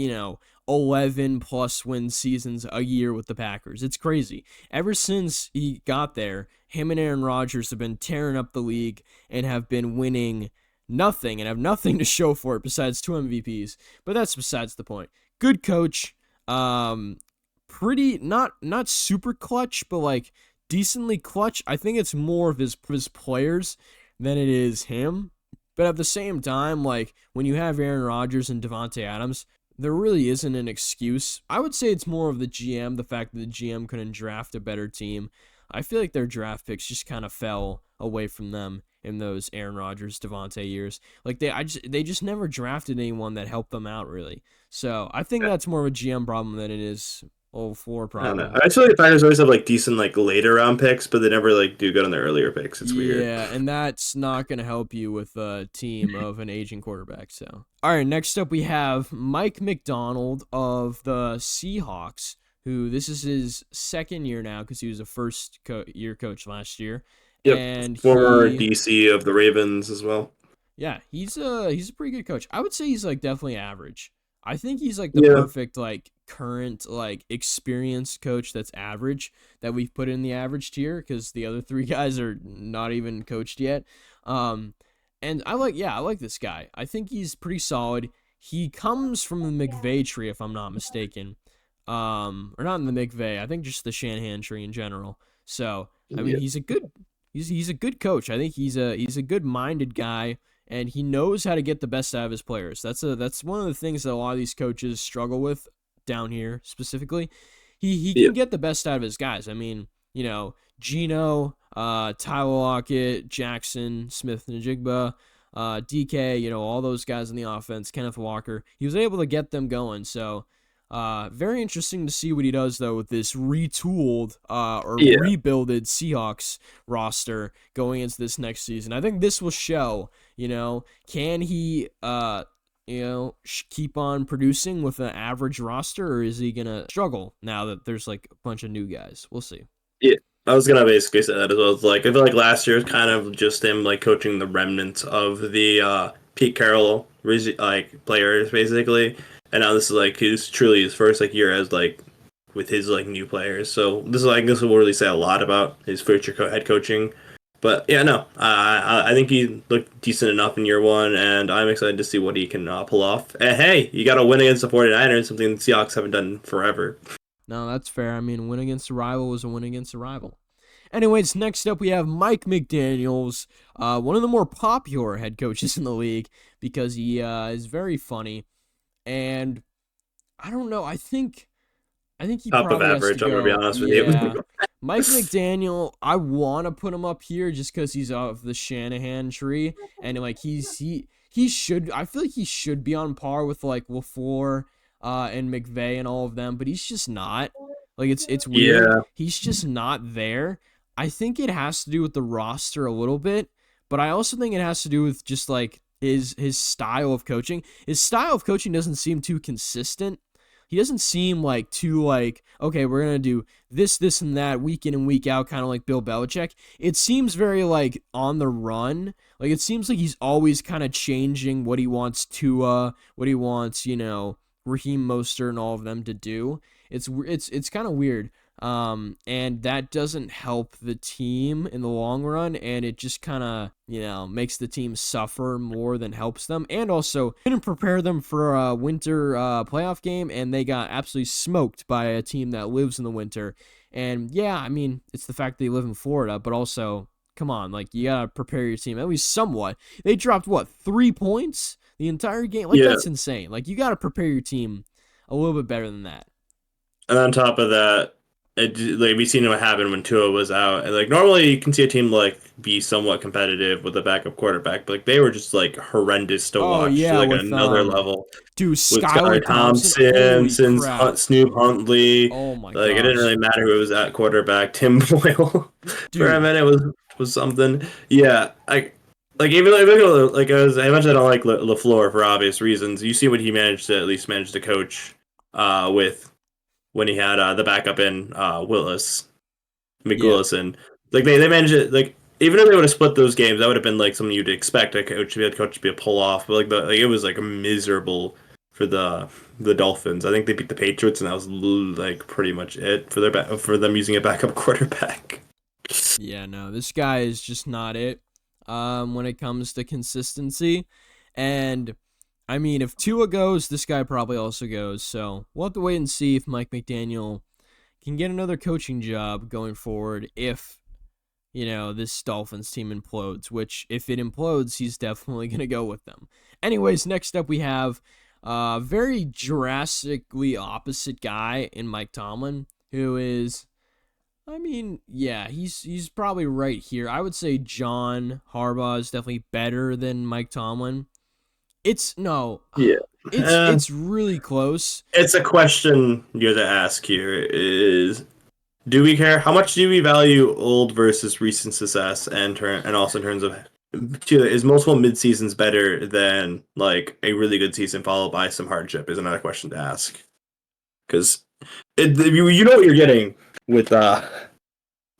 11 plus win seasons a year with the Packers. It's crazy. Ever since he got there, him and Aaron Rodgers have been tearing up the league and have been winning nothing and have nothing to show for it besides 2 MVPs. But that's besides the point. Good coach. Pretty not super clutch, but like decently clutch. I think it's more of his players than it is him. But at the same time, like when you have Aaron Rodgers and Devontae Adams, there really isn't an excuse. I would say it's more of the GM, the fact that the GM couldn't draft a better team. I feel like their draft picks just kind of fell away from them in those Aaron Rodgers, Devontae years. Like they just never drafted anyone that helped them out really. So I think that's more of a GM problem than it is a floor I don't know. problem. I feel like the Packers always have like decent like later round picks, but they never like do good on their earlier picks. It's weird. Yeah, and that's not going to help you with a team of an aging quarterback. So, all right, next up we have Mike McDonald of the Seahawks, who this is his second year now because he was a first year coach last year, Yep. and Former he DC of the Ravens as well. yeah, he's a pretty good coach. I would say he's like definitely average. I think he's like the Yeah. perfect like current like experienced coach that's average that we've put in the average tier because the other three guys are not even coached yet. Um, and I like this guy. I think he's pretty solid. He comes from the McVay tree, if I'm not mistaken. Or not in the McVay. I think just the Shanahan tree in general. So I mean, Yeah. he's a good coach. I think he's a good minded guy and he knows how to get the best out of his players. That's one of the things that a lot of these coaches struggle with down here specifically. He Yeah. can get the best out of his guys. I mean, Gino, Tyler Lockett, Jackson, Smith Najigba, DK, all those guys in the offense, Kenneth Walker. He was able to get them going. So very interesting to see what he does though with this retooled or Yeah. rebuilded Seahawks roster going into this next season. I think this will show, can he keep on producing with an average roster or is he gonna struggle now that there's like a bunch of new guys? We'll see. Yeah. I was gonna basically say that as well. It's like I feel like last year was kind of just him like coaching the remnants of the Pete Carroll like players basically, and now this is like his truly his first like year as like with his like new players. So this is I guess will really say a lot about his future head coaching. But yeah, no, I think he looked decent enough in year one, and I'm excited to see what he can pull off. And hey, you got to win against the 49ers, something the Seahawks haven't done forever. No, that's fair. I mean, win against a rival was a win against a rival. Anyways, next up we have Mike McDaniels, one of the more popular head coaches in the league because he is very funny, and I don't know. I think he Top of probably has to average, I'm gonna be go. honest with Yeah, you. Mike McDaniel. I want to put him up here just because he's of the Shanahan tree, and like he should. I feel like he should be on par with like LaFleur, and McVay and all of them, but he's just not. Like it's weird. Yeah, He's just not there. I think it has to do with the roster a little bit, but I also think it has to do with just like his style of coaching. His style of coaching doesn't seem too consistent. He doesn't seem like too like, okay, we're gonna do this, and that week in and week out, kind of like Bill Belichick. It seems very like on the run. Like it seems like he's always kind of changing what he wants to, what he wants, Raheem Mostert and all of them to do. It's kind of weird. And that doesn't help the team in the long run, and it just kind of, makes the team suffer more than helps them. And also, didn't prepare them for a winter playoff game, and they got absolutely smoked by a team that lives in the winter. And yeah, I mean, it's the fact that they live in Florida, but also, come on, like you gotta prepare your team at least somewhat. They dropped what 3 points the entire game, like yeah. that's insane. Like you gotta prepare your team a little bit better than that. And on top of that, like we seen what happened when Tua was out. And like normally you can see a team like be somewhat competitive with a backup quarterback, but like they were just like horrendous to Oh watch to yeah, like with another level. dude, With Skylar Skylar Thompson. Thompson, Holy since crap. Snoop Huntley. Oh my Like it didn't gosh. really matter who was at quarterback. Tim Boyle for a Dude, minute was was something. Yeah, I like even though, like I mentioned, I don't like Lafleur for obvious reasons. You see what he managed to at least manage to coach with when he had the backup in Willis Yeah. McWillis, and like they managed it. Like even if they would have split those games, that would have been like something you'd expect a coach to be a pull off. But like it was like miserable for the Dolphins. I think they beat the Patriots, and that was like pretty much it for for them using a backup quarterback. Yeah, no, this guy is just not it when it comes to consistency. And I mean, if Tua goes, this guy probably also goes. So we'll have to wait and see if Mike McDaniel can get another coaching job going forward if, this Dolphins team implodes, which if it implodes, he's definitely going to go with them. Anyways, next up we have a very drastically opposite guy in Mike Tomlin, who is, I mean, yeah, he's probably right here. I would say John Harbaugh is definitely better than Mike Tomlin. It's no, Yeah. it's really close. It's a question you have to ask here is do we care how much do we value old versus recent success and also in terms of is multiple mid seasons better than like a really good season followed by some hardship is another question to ask because you know what you're getting with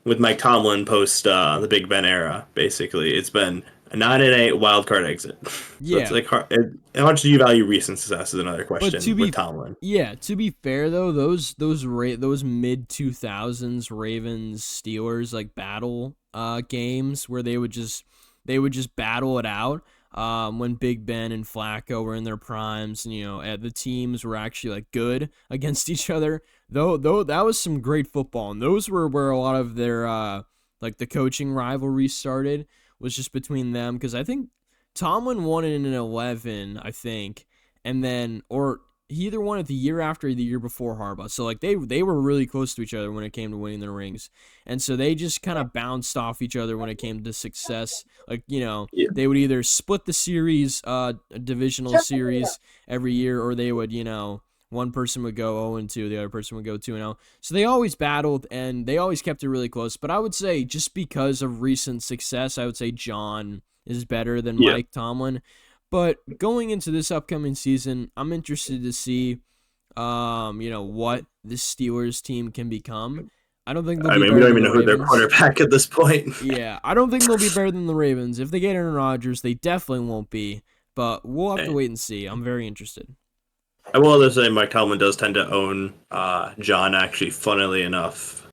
with Mike Tomlin post the Big Ben era. Basically, it's been a 9-8 wild card exit. So it's Yeah, like how much do you value recent success is another but question with Tomlin. to be fair though, those mid 2000s Ravens Steelers like battle games where they would just battle it out when Big Ben and Flacco were in their primes, and the teams were actually like good against each other. Though that was some great football, and those were where a lot of their like the coaching rivalry started, was just between them, because I think Tomlin won it in an 11, I think, and then or he either won it the year after or the year before Harbaugh. So like they were really close to each other when it came to winning their rings. And so they just kind of bounced off each other when it came to success. Like, Yeah, they would either split the series, a divisional series every year, or they would, one person would go 0-2, the other person would go 2-0. So they always battled and they always kept it really close. But I would say just because of recent success, I would say John is better than yeah. Mike Tomlin. But going into this upcoming season, I'm interested to see, what the Steelers team can become. I don't think they'll I be mean, we better don't than even the know who their Ravens. quarterback at this point. Yeah, I don't think they'll be better than the Ravens. If they get Aaron Rodgers, they definitely won't be. But we'll have to Hey, wait and see. I'm very interested. I will also say Mike Tomlin does tend to own John. Actually, funnily enough,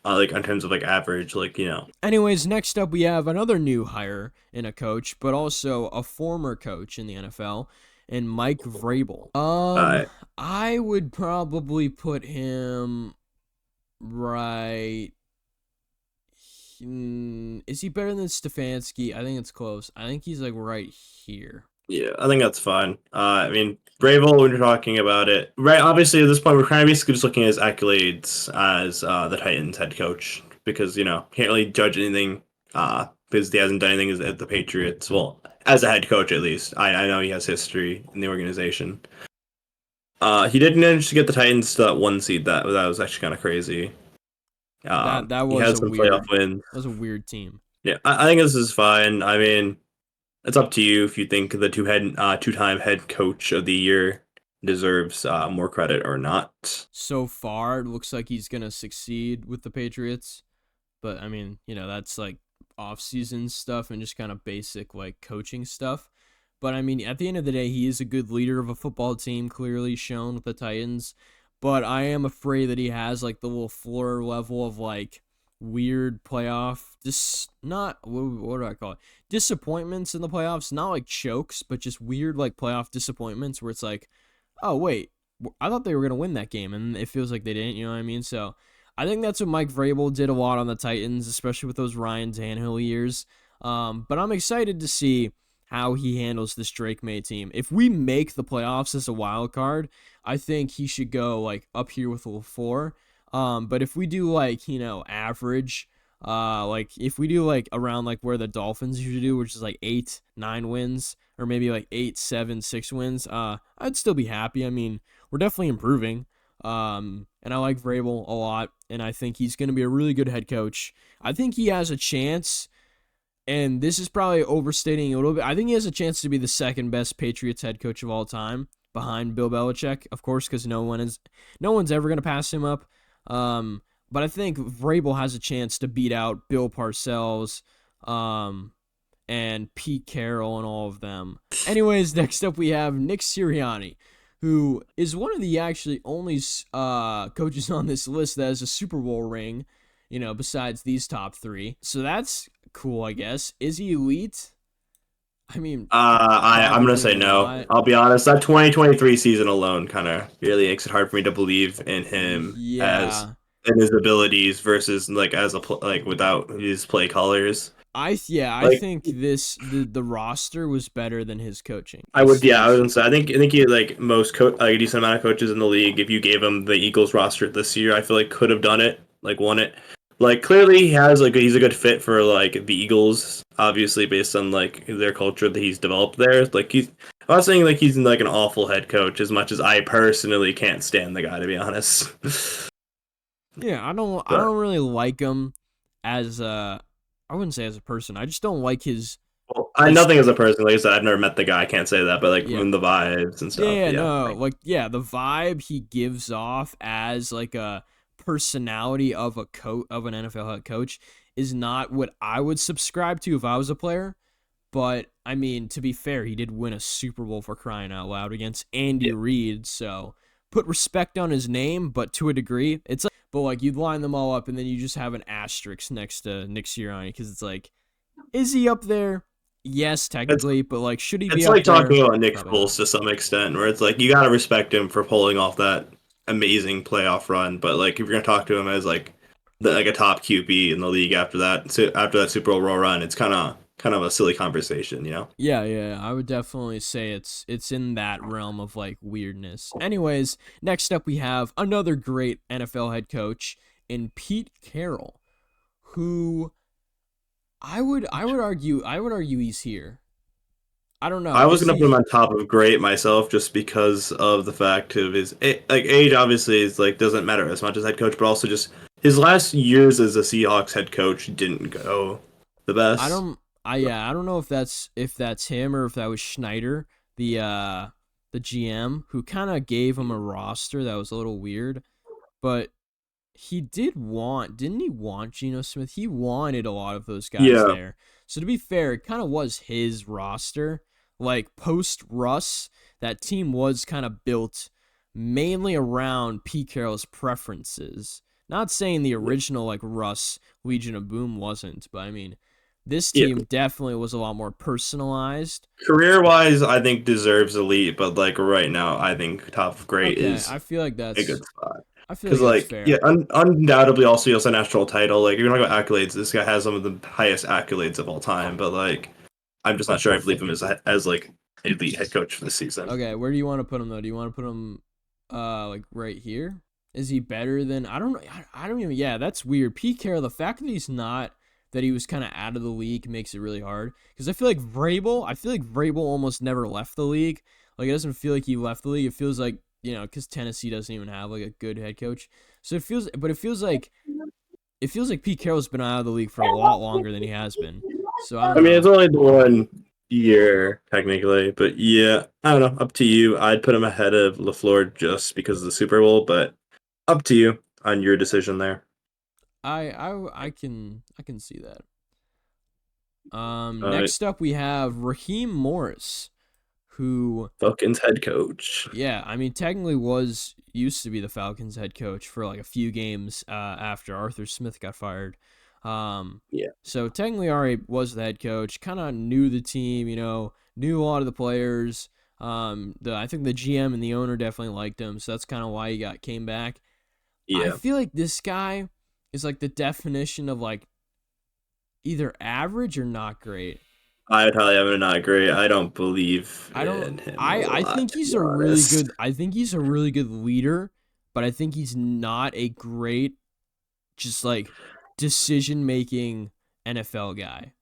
like in terms of like average, like Anyways, next up we have another new hire in a coach, but also a former coach in the NFL, and Mike Vrabel. uh, I would probably put him right. Is he better than Stefanski? I think it's close. I think he's like right here. yeah, I think that's fine. I mean, Bravel, when you're talking about it, right? Obviously, at this point, we're kind of basically just looking at his accolades as the Titans head coach because can't really judge anything because he hasn't done anything at the Patriots. Well, as a head coach, at least, I know he has history in the organization. He did manage to get the Titans to that one seed. That was actually kind of crazy. That He was had a some playoff weird wins. that was a weird team. Yeah, I think this is fine. I mean, it's up to you if you think the two-time head coach of the year deserves more credit or not. So far, it looks like he's gonna succeed with the Patriots. But I mean, that's like off-season stuff and just kind of basic like coaching stuff. But I mean, at the end of the day, he is a good leader of a football team, clearly shown with the Titans. But I am afraid that he has like the little floor level of like weird playoff, just not what do I call it? Disappointments in the playoffs, not like chokes, but just weird like playoff disappointments where it's like, oh wait, I thought they were gonna win that game, and it feels like they didn't. You know what I mean? So I think that's what Mike Vrabel did a lot on the Titans, especially with those Ryan Tannehill years. But I'm excited to see how he handles this Drake May team. If we make the playoffs as a wild card, I think he should go like up here with a LaFleur. But if we do like average, like if we do like around like where the Dolphins usually do, which is like 8-9 wins, or maybe like 8-7-6 wins, I'd still be happy. I mean, we're definitely improving. And I like Vrabel a lot, and I think he's going to be a really good head coach. I think he has a chance and this is probably overstating a little bit. I think he has a chance to be the second best Patriots head coach of all time, behind Bill Belichick, of course, because no one's ever gonna pass him up. But I think Vrabel has a chance to beat out Bill Parcells, and Pete Carroll and all of them. Anyways, next up we have Nick Sirianni, who is one of the actually only coaches on this list that has a Super Bowl ring, besides these top three. So that's cool, I guess. Is he elite? I mean, I'm gonna probably say no. not. I'll be honest. That 2023 season alone kind of really makes it hard for me to believe in him as Yeah. in his abilities versus like as a like without his play colors. I Like think the roster was better than his coaching I would, yeah, I this was gonna say. I think he like most like a decent amount of coaches in the league. If you gave him the Eagles roster this year, I feel like could have done it, like won it. Like clearly he has like he's a good fit for like the Eagles, obviously based on like their culture that he's developed there. Like I'm not saying like he's like an awful head coach as much as I personally can't stand the guy to be honest. Yeah, I But don't really like him as I wouldn't say as a person. I just don't like his well, I like nothing as a person. Like I said, I've never met the guy. I can't say that, but like yeah. from the vibes and Yeah, stuff, yeah, yeah. no. Like, Like yeah, the vibe he gives off as like a personality of of an NFL head coach is not what I would subscribe to if I was a player. But I mean, to be fair, he did win a Super Bowl for crying out loud against Andy yeah. Reid, so put respect on his name, but to a degree, it's like, but like you'd line them all up and then you just have an asterisk next to Nick Sirianni because it's like, is he up there? Yes, It's technically, but like, should he be It's up like talking there? about Nick Probably not. Foles to some extent, where it's like you gotta respect him for pulling off that amazing playoff run, but like if you're gonna talk to him as like like a top QB in the league after that, so after that Super Bowl run, it's kind of a silly conversation, you know? Yeah, yeah, I would definitely say it's in that realm of like weirdness. Anyways, next up we have another great NFL head coach in Pete Carroll, who I would argue he's here. I don't know. I was Is gonna put him he? on top of great myself just because of the fact of his like age. Obviously, is like doesn't matter as much as head coach, but also just his last years as a Seahawks head coach didn't go the I best. don't. I don't know if that's him or if that was Schneider, the GM, who kind of gave him a roster that was a little weird. But didn't he want Geno Smith? He wanted a lot of those guys Yeah, there. So to be fair, it kind of was his roster. Like post Russ, that team was kind of built mainly around Pete Carroll's preferences. Not saying the original like Russ Legion of Boom wasn't, but I mean, this yeah. team definitely was a lot more personalized. Career wise, I think deserves elite, but like right now, I think top great Okay, is a good spot. I feel Because like that's like yeah, fair. undoubtedly also he also a national title. Like if you're talking about accolades, this guy has some of the highest accolades of all time. But like I'm just not sure I believe him as like elite head coach for this season. Okay, where do you want to put him though? Do you want to put him like right here? Is he better than I don't know. I don't even yeah, that's weird. Pete Carroll, the fact that he's not that he was kind of out of the league makes it really hard because I feel like Vrabel almost never left the league. Like it doesn't feel like he left the league. It feels like, cuz Tennessee doesn't even have like a good head coach. So it feels like Pete Carroll's been out of the league for a lot longer than he has been. So I don't I mean, it's know. only the 1 year technically, but yeah, I don't know. Up to you. I'd put him ahead of Lafleur just because of the Super Bowl, but up to you on your decision there. I can see that. Uh, Next up we have Raheem Morris, who, Falcons head coach. yeah, I mean, technically was used to be the Falcons head coach for like a few games after Arthur Smith got fired. Um, Yeah, so technically already was the head coach, kind of knew the team, knew a lot of the players. I think the GM and the owner definitely liked him, so that's kind of why came back. I yeah. feel like this guy is like the definition of like either average or not great. I would highly have to not agree. I don't believe I don't in him a I lot, think to be honest. I think he's a really good leader, but I think he's not a great just like decision making NFL guy.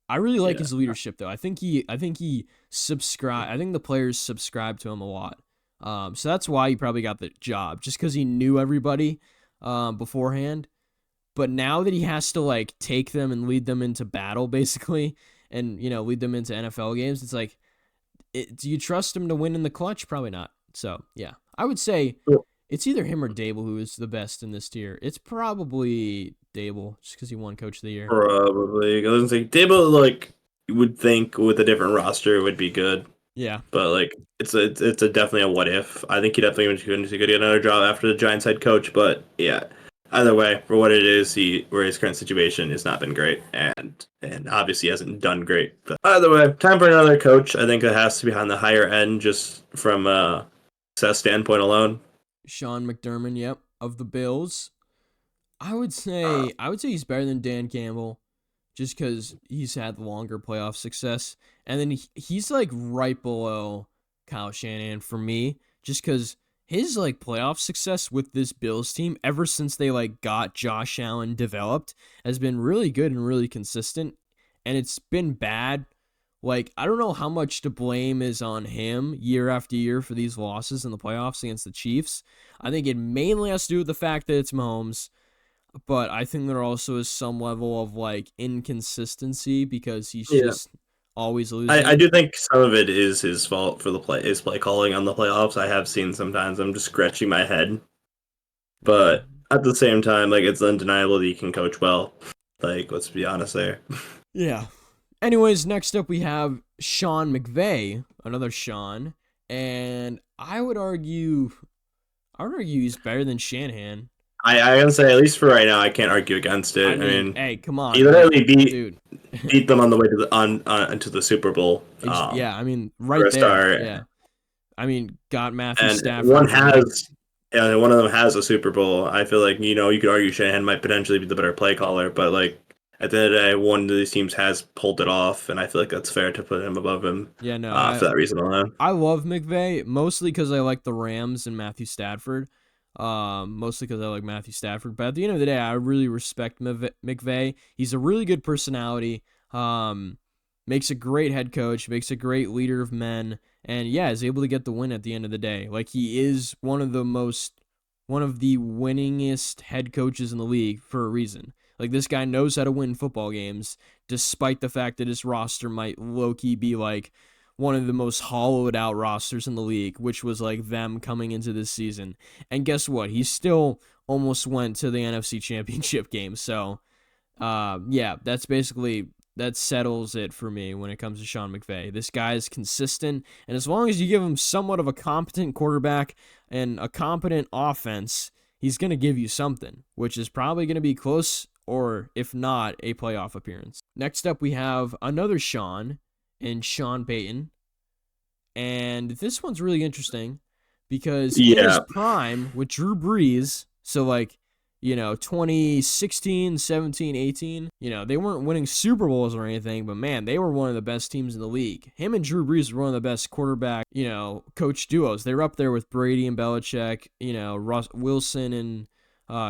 I really like Yeah. his leadership though. I think the players subscribe to him a lot. So that's why he probably got the job, just because he knew everybody beforehand. But now that he has to like take them and lead them into battle, basically, and lead them into NFL games, it's like, do you trust him to win in the clutch? Probably not. So yeah, I would say it's either him or Dable who is the best in this tier. It's probably Dable just because he won Coach of the Year. Probably. I was like Dable, like you would think with a different roster would be good, Yeah, but like it's a definitely a what if. I think he definitely could get another job after the Giants head coach, but yeah. Either way, for what it is, where his current situation has not been great, and obviously hasn't done great. But either way, time for another coach. I think it has to be on the higher end, just from a success standpoint alone. Sean McDermott. Yep, of the Bills. Uh, I would say he's better than Dan Campbell, just because he's had longer playoff success, and then he's like right below Kyle Shanahan for me, just because his like playoff success with this Bills team ever since they like got Josh Allen developed has been really good and really consistent, and it's been bad. Like, I don't know how much to blame is on him year after year for these losses in the playoffs against the Chiefs. I think it mainly has to do with the fact that it's Mahomes, but I think there also is some level of like inconsistency because he's yeah, just always I losing. do think some of it is his fault for his play calling on the playoffs. I have seen sometimes I'm just scratching my head, Yeah. but at the same time, like it's undeniable that he can coach well. Like, let's be honest there. Yeah. Anyways, next up we have Sean McVay, another Sean, and I would argue he's better than Shanahan. I gotta say, at least for right now, I can't argue against I it. I mean, mean, hey, come he on, literally beat dude. beat them on the way to the on into the Super Bowl. Yeah, I mean, For right a there. start, Yeah. I mean, got Matthew and Stafford winning. one of them has a Super Bowl. I feel like you could argue Shanahan might potentially be the better play caller, but like at the end of the day, one of these teams has pulled it off, and I feel like that's fair to put him above him Yeah, no, for that reason alone. I love McVay mostly because I like the Rams and Matthew Stafford. Mostly because I like Matthew Stafford. But at the end of the day, I really respect McVay. He's a really good personality. Makes a great head coach. Makes a great leader of men. And yeah, is able to get the win at the end of the day. Like he is one of the winningest head coaches in the league for a reason. Like this guy knows how to win football games, despite the fact that his roster might low key be like one of the most hollowed out rosters in the league, which was like them coming into this season. And guess what? He still almost went to the NFC Championship game. So, yeah, that settles it for me when it comes to Sean McVay. This guy is consistent, and as long as you give him somewhat of a competent quarterback and a competent offense, he's going to give you something, which is probably going to be close or, if not, a playoff appearance. Next up, we have another Sean and Sean Payton. And this one's really interesting because in his Yeah, prime with Drew Brees, so like, 2016, 17, 18, they weren't winning Super Bowls or anything, but man, they were one of the best teams in the league. Him and Drew Brees were one of the best quarterback, coach duos. They were up there with Brady and Belichick, Wilson and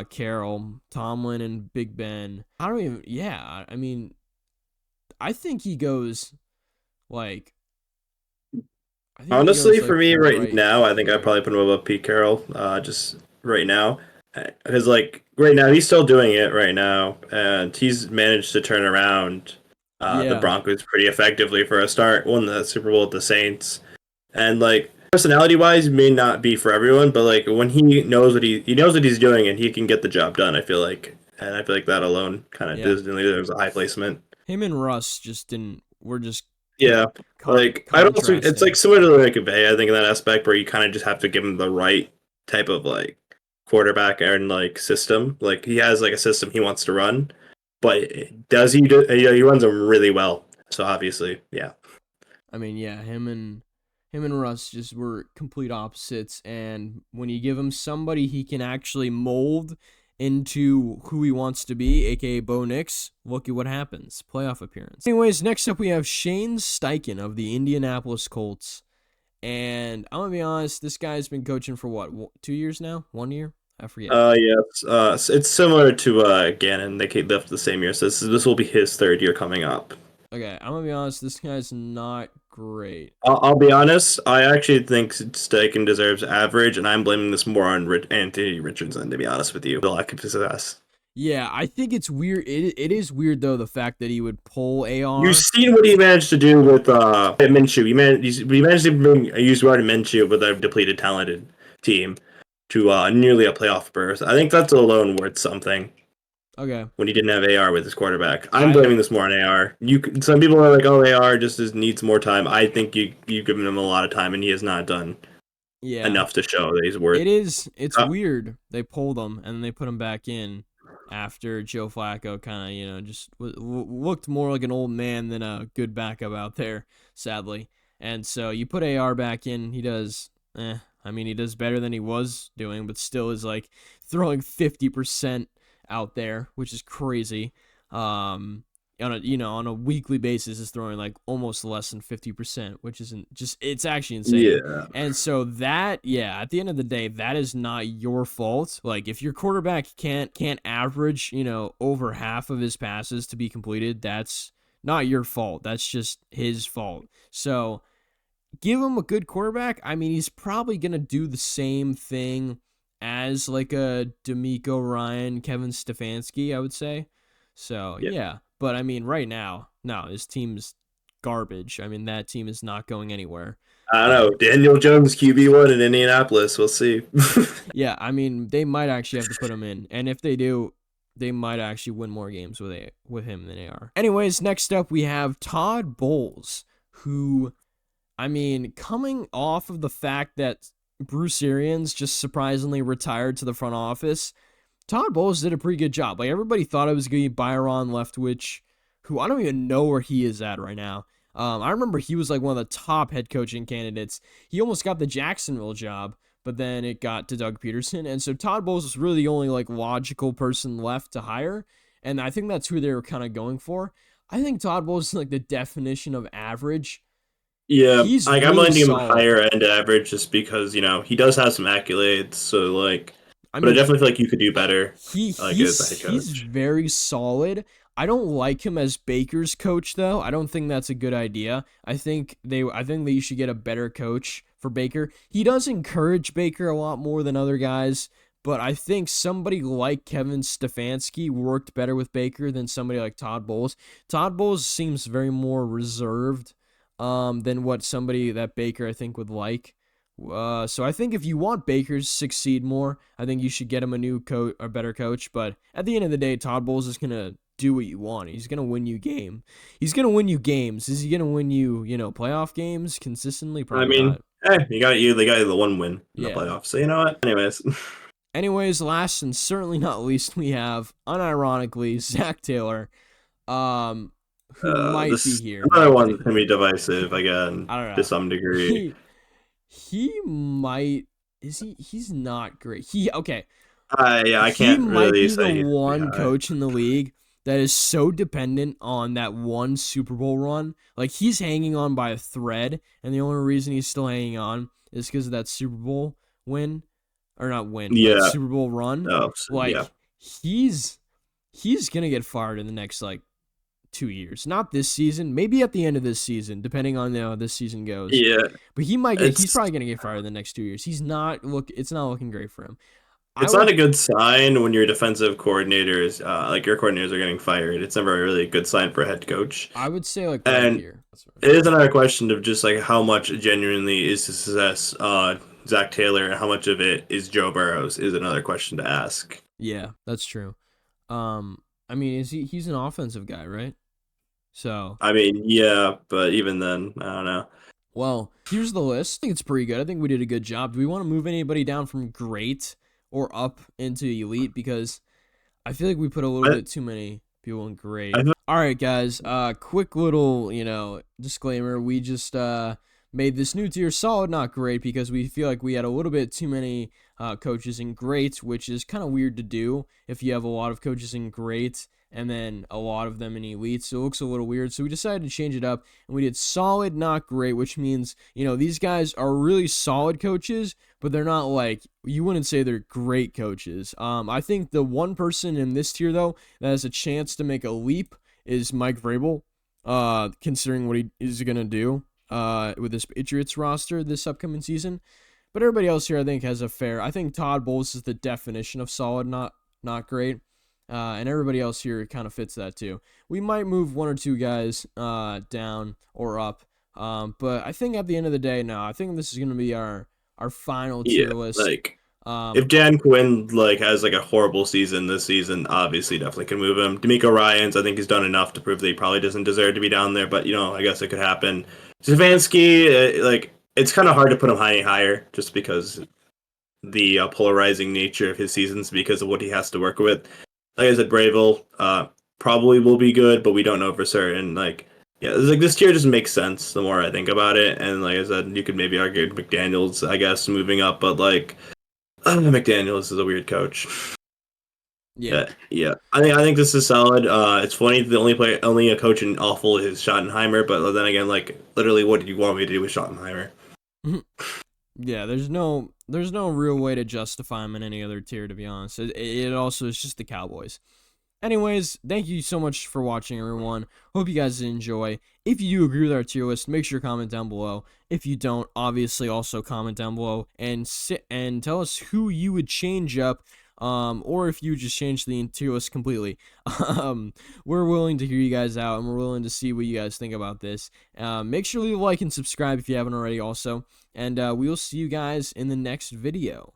Carroll, Tomlin and Big Ben. I don't even, yeah, I mean, I think he goes like honestly, for me right right now, I think I'd there. probably put him above Pete Carroll. Just right now, because like right now he's still doing it right now, and he's managed to turn around the Yeah. Broncos pretty effectively for a start. Won the Super Bowl with the Saints, and like personality wise, may not be for everyone, but like when he knows he knows what he's doing and he can get the job done. I feel like, and I feel like that alone kind of Yeah. there's a high placement. Him and Russ just didn't were just Yeah, like I don't. It's like contrasting. similar to like McVay, I think in that aspect where you kind of just have to give him the right type of like quarterback and like system. Like he has like a system he wants to run, but does he do? He runs them really well. So obviously, yeah. I mean, yeah, him and Russ just were complete opposites, and when you give him somebody he can actually mold into who he wants to be, aka Bo Nix, look at what happens. Playoff appearance. Anyways, next up we have Shane Steichen of the Indianapolis Colts. And I'm gonna be honest, this guy's been coaching for what, 2 years now? 1 year? I forget. Yes. It's similar to Gannon. They left the same year, so this will be his third year coming up. Okay, I'm gonna be honest, this guy's not great. I'll be honest. I actually think Steichen deserves average, and I'm blaming this more on Anthony Richardson. To be honest with you, the lack of success. Yeah, I think it's weird. It is weird though the fact that he would pull You've AR. seen what he managed to do with Minshew. He managed to use Gardner Minshew with a depleted, talented team to nearly a playoff berth. I think that's alone worth something. Okay. When he didn't have AR with his quarterback, I'm I blaming this more on AR. Some people are like, "Oh, AR needs more time." I think you've given him a lot of time, and he has not done yeah. enough to show that he's worth. It's Uh, weird. They pulled him and then they put him back in after Joe Flacco kind of, just looked more like an old man than a good backup out there, sadly. And so you put AR back in, he does I mean, he does better than he was doing, but still is like throwing 50% out there, which is crazy. Um on a weekly basis is throwing like almost less than 50%, which isn't just it's actually insane. yeah, And so that, yeah, at the end of the day, that is not your fault. Like if your quarterback can't average, over half of his passes to be completed, that's not your fault. That's just his fault. So give him a good quarterback. I mean, he's probably gonna do the same thing as like a D'Amico Ryan, Kevin Stefanski, I would say. So yeah. yeah, but I mean, right now, no, his team's garbage. I mean, that team is not going anywhere. I don't Uh, know. Daniel Jones QB1 in Indianapolis. We'll see. yeah, I mean, they might actually have to put him in, and if they do, they might actually win more games with him than they are. Anyways, next up we have Todd Bowles, who, I mean, coming off of the fact that Bruce Arians just surprisingly retired to the front office, Todd Bowles did a pretty good job. Like everybody thought it was going to be Byron Leftwich, who I don't even know where he is at right now. I remember he was like one of the top head coaching candidates. He almost got the Jacksonville job, but then it got to Doug Peterson, and so Todd Bowles was really the only like logical person left to hire, and I think that's who they were kind of going for. I think Todd Bowles is like the definition of average. Yeah, He's like I'm really lending him solid. higher end average just because he does have some accolades. So I but I mean, definitely feel like you could do better, He like as a he's head he's coach. very solid. I don't like him as Baker's coach though. I don't think that's a good idea. I think that you should get a better coach for Baker. He does encourage Baker a lot more than other guys, but I think somebody like Kevin Stefanski worked better with Baker than somebody like Todd Bowles. Todd Bowles seems very more reserved than what somebody that Baker I think would like. So I think if you want Baker to succeed more, I think you should get him a new coach, a better coach. But at the end of the day, Todd Bowles is gonna do what you want. He's gonna win you game. He's gonna win you games. Is he gonna win you, playoff games consistently? I Probably mean, not. they got you the one win in the Yeah. playoffs. So you know what? Anyways, Anyways, last and certainly not least, we have unironically Zach Taylor, um, who might be this here. another Not one that's kidding. gonna be divisive again I don't to know. some degree. He might. Is he? He's not great. Okay. Yeah, I He can't might really be the say he's pretty one high. coach in the league that is so dependent on that one Super Bowl run. Like he's hanging on by a thread, and the only reason he's still hanging on is because of that Super Bowl win, or not win, but Yeah. Super Bowl run. Oh, yeah. Like he's he's gonna get fired in the next like 2 years. Not this season, maybe at the end of this season, depending on how this season goes. Yeah. But he might get. He's It's probably gonna get fired in the next 2 years. He's not look. It's not looking great for him. I it's not would a good sign when your defensive coordinators, like your coordinators, are getting fired. It's never a really good sign for a head coach. I would say like right And here. it is another question of just like how much genuinely is the success Zach Taylor and how much of it is Joe Burrows is another question to ask. Yeah, that's true. I mean, he's an offensive guy, right? So, I mean, yeah, but even then, I don't know. well, here's the list. I think it's pretty good. I think we did a good job. Do we want to move anybody down from great or up into elite? Because I feel like we put a little I, bit too many people in I great. feel- All right, guys. Quick little, disclaimer. We just made this new tier solid, not great, because we feel like we had a little bit too many coaches in great, which is kind of weird to do if you have a lot of coaches in great and then a lot of them in elite. So it looks a little weird. So we decided to change it up, and we did solid, not great, which means these guys are really solid coaches, but they're not like, you wouldn't say they're great coaches. I think the one person in this tier though that has a chance to make a leap is Mike Vrabel, considering what he is gonna do with this Patriots roster this upcoming season. But everybody else here, I think, has a fair. I think Todd Bowles is the definition of solid, not great. and everybody else here kind of fits that too. We might move one or two guys down or up, but I think at the end of the day, no, I think this is gonna be our final Yeah, tier list. like Um, if Jan Quinn like has like a horrible season this season, obviously definitely can move him. D'Amico Ryans, I think he's done enough to prove that he probably doesn't deserve to be down there, but I guess it could happen. Stefanski, like it's kind of hard to put him higher just because the polarizing nature of his seasons because of what he has to work with. Like I said, Bravel probably will be good, but we don't know for certain. Like, yeah, like this tier just makes sense the more I think about it. And like I said, you could maybe argue McDaniel's, I guess, moving up, but like McDaniel's is a weird coach. yeah. Yeah. I think this is solid. It's funny the only a coach in awful is Schottenheimer, but then again, like literally, what did you want me to do with Schottenheimer? Yeah, there's no real way to justify him in any other tier, to be honest. It also is just the Cowboys. Anyways, thank you so much for watching, everyone. Hope you guys enjoy. If you do agree with our tier list, make sure to comment down below. If you don't, obviously also comment down below and tell us who you would change up, or if you would just change the tier list completely. We're willing to hear you guys out, and we're willing to see what you guys think about this. Make sure to leave a like and subscribe if you haven't already, also. And we will see you guys in the next video.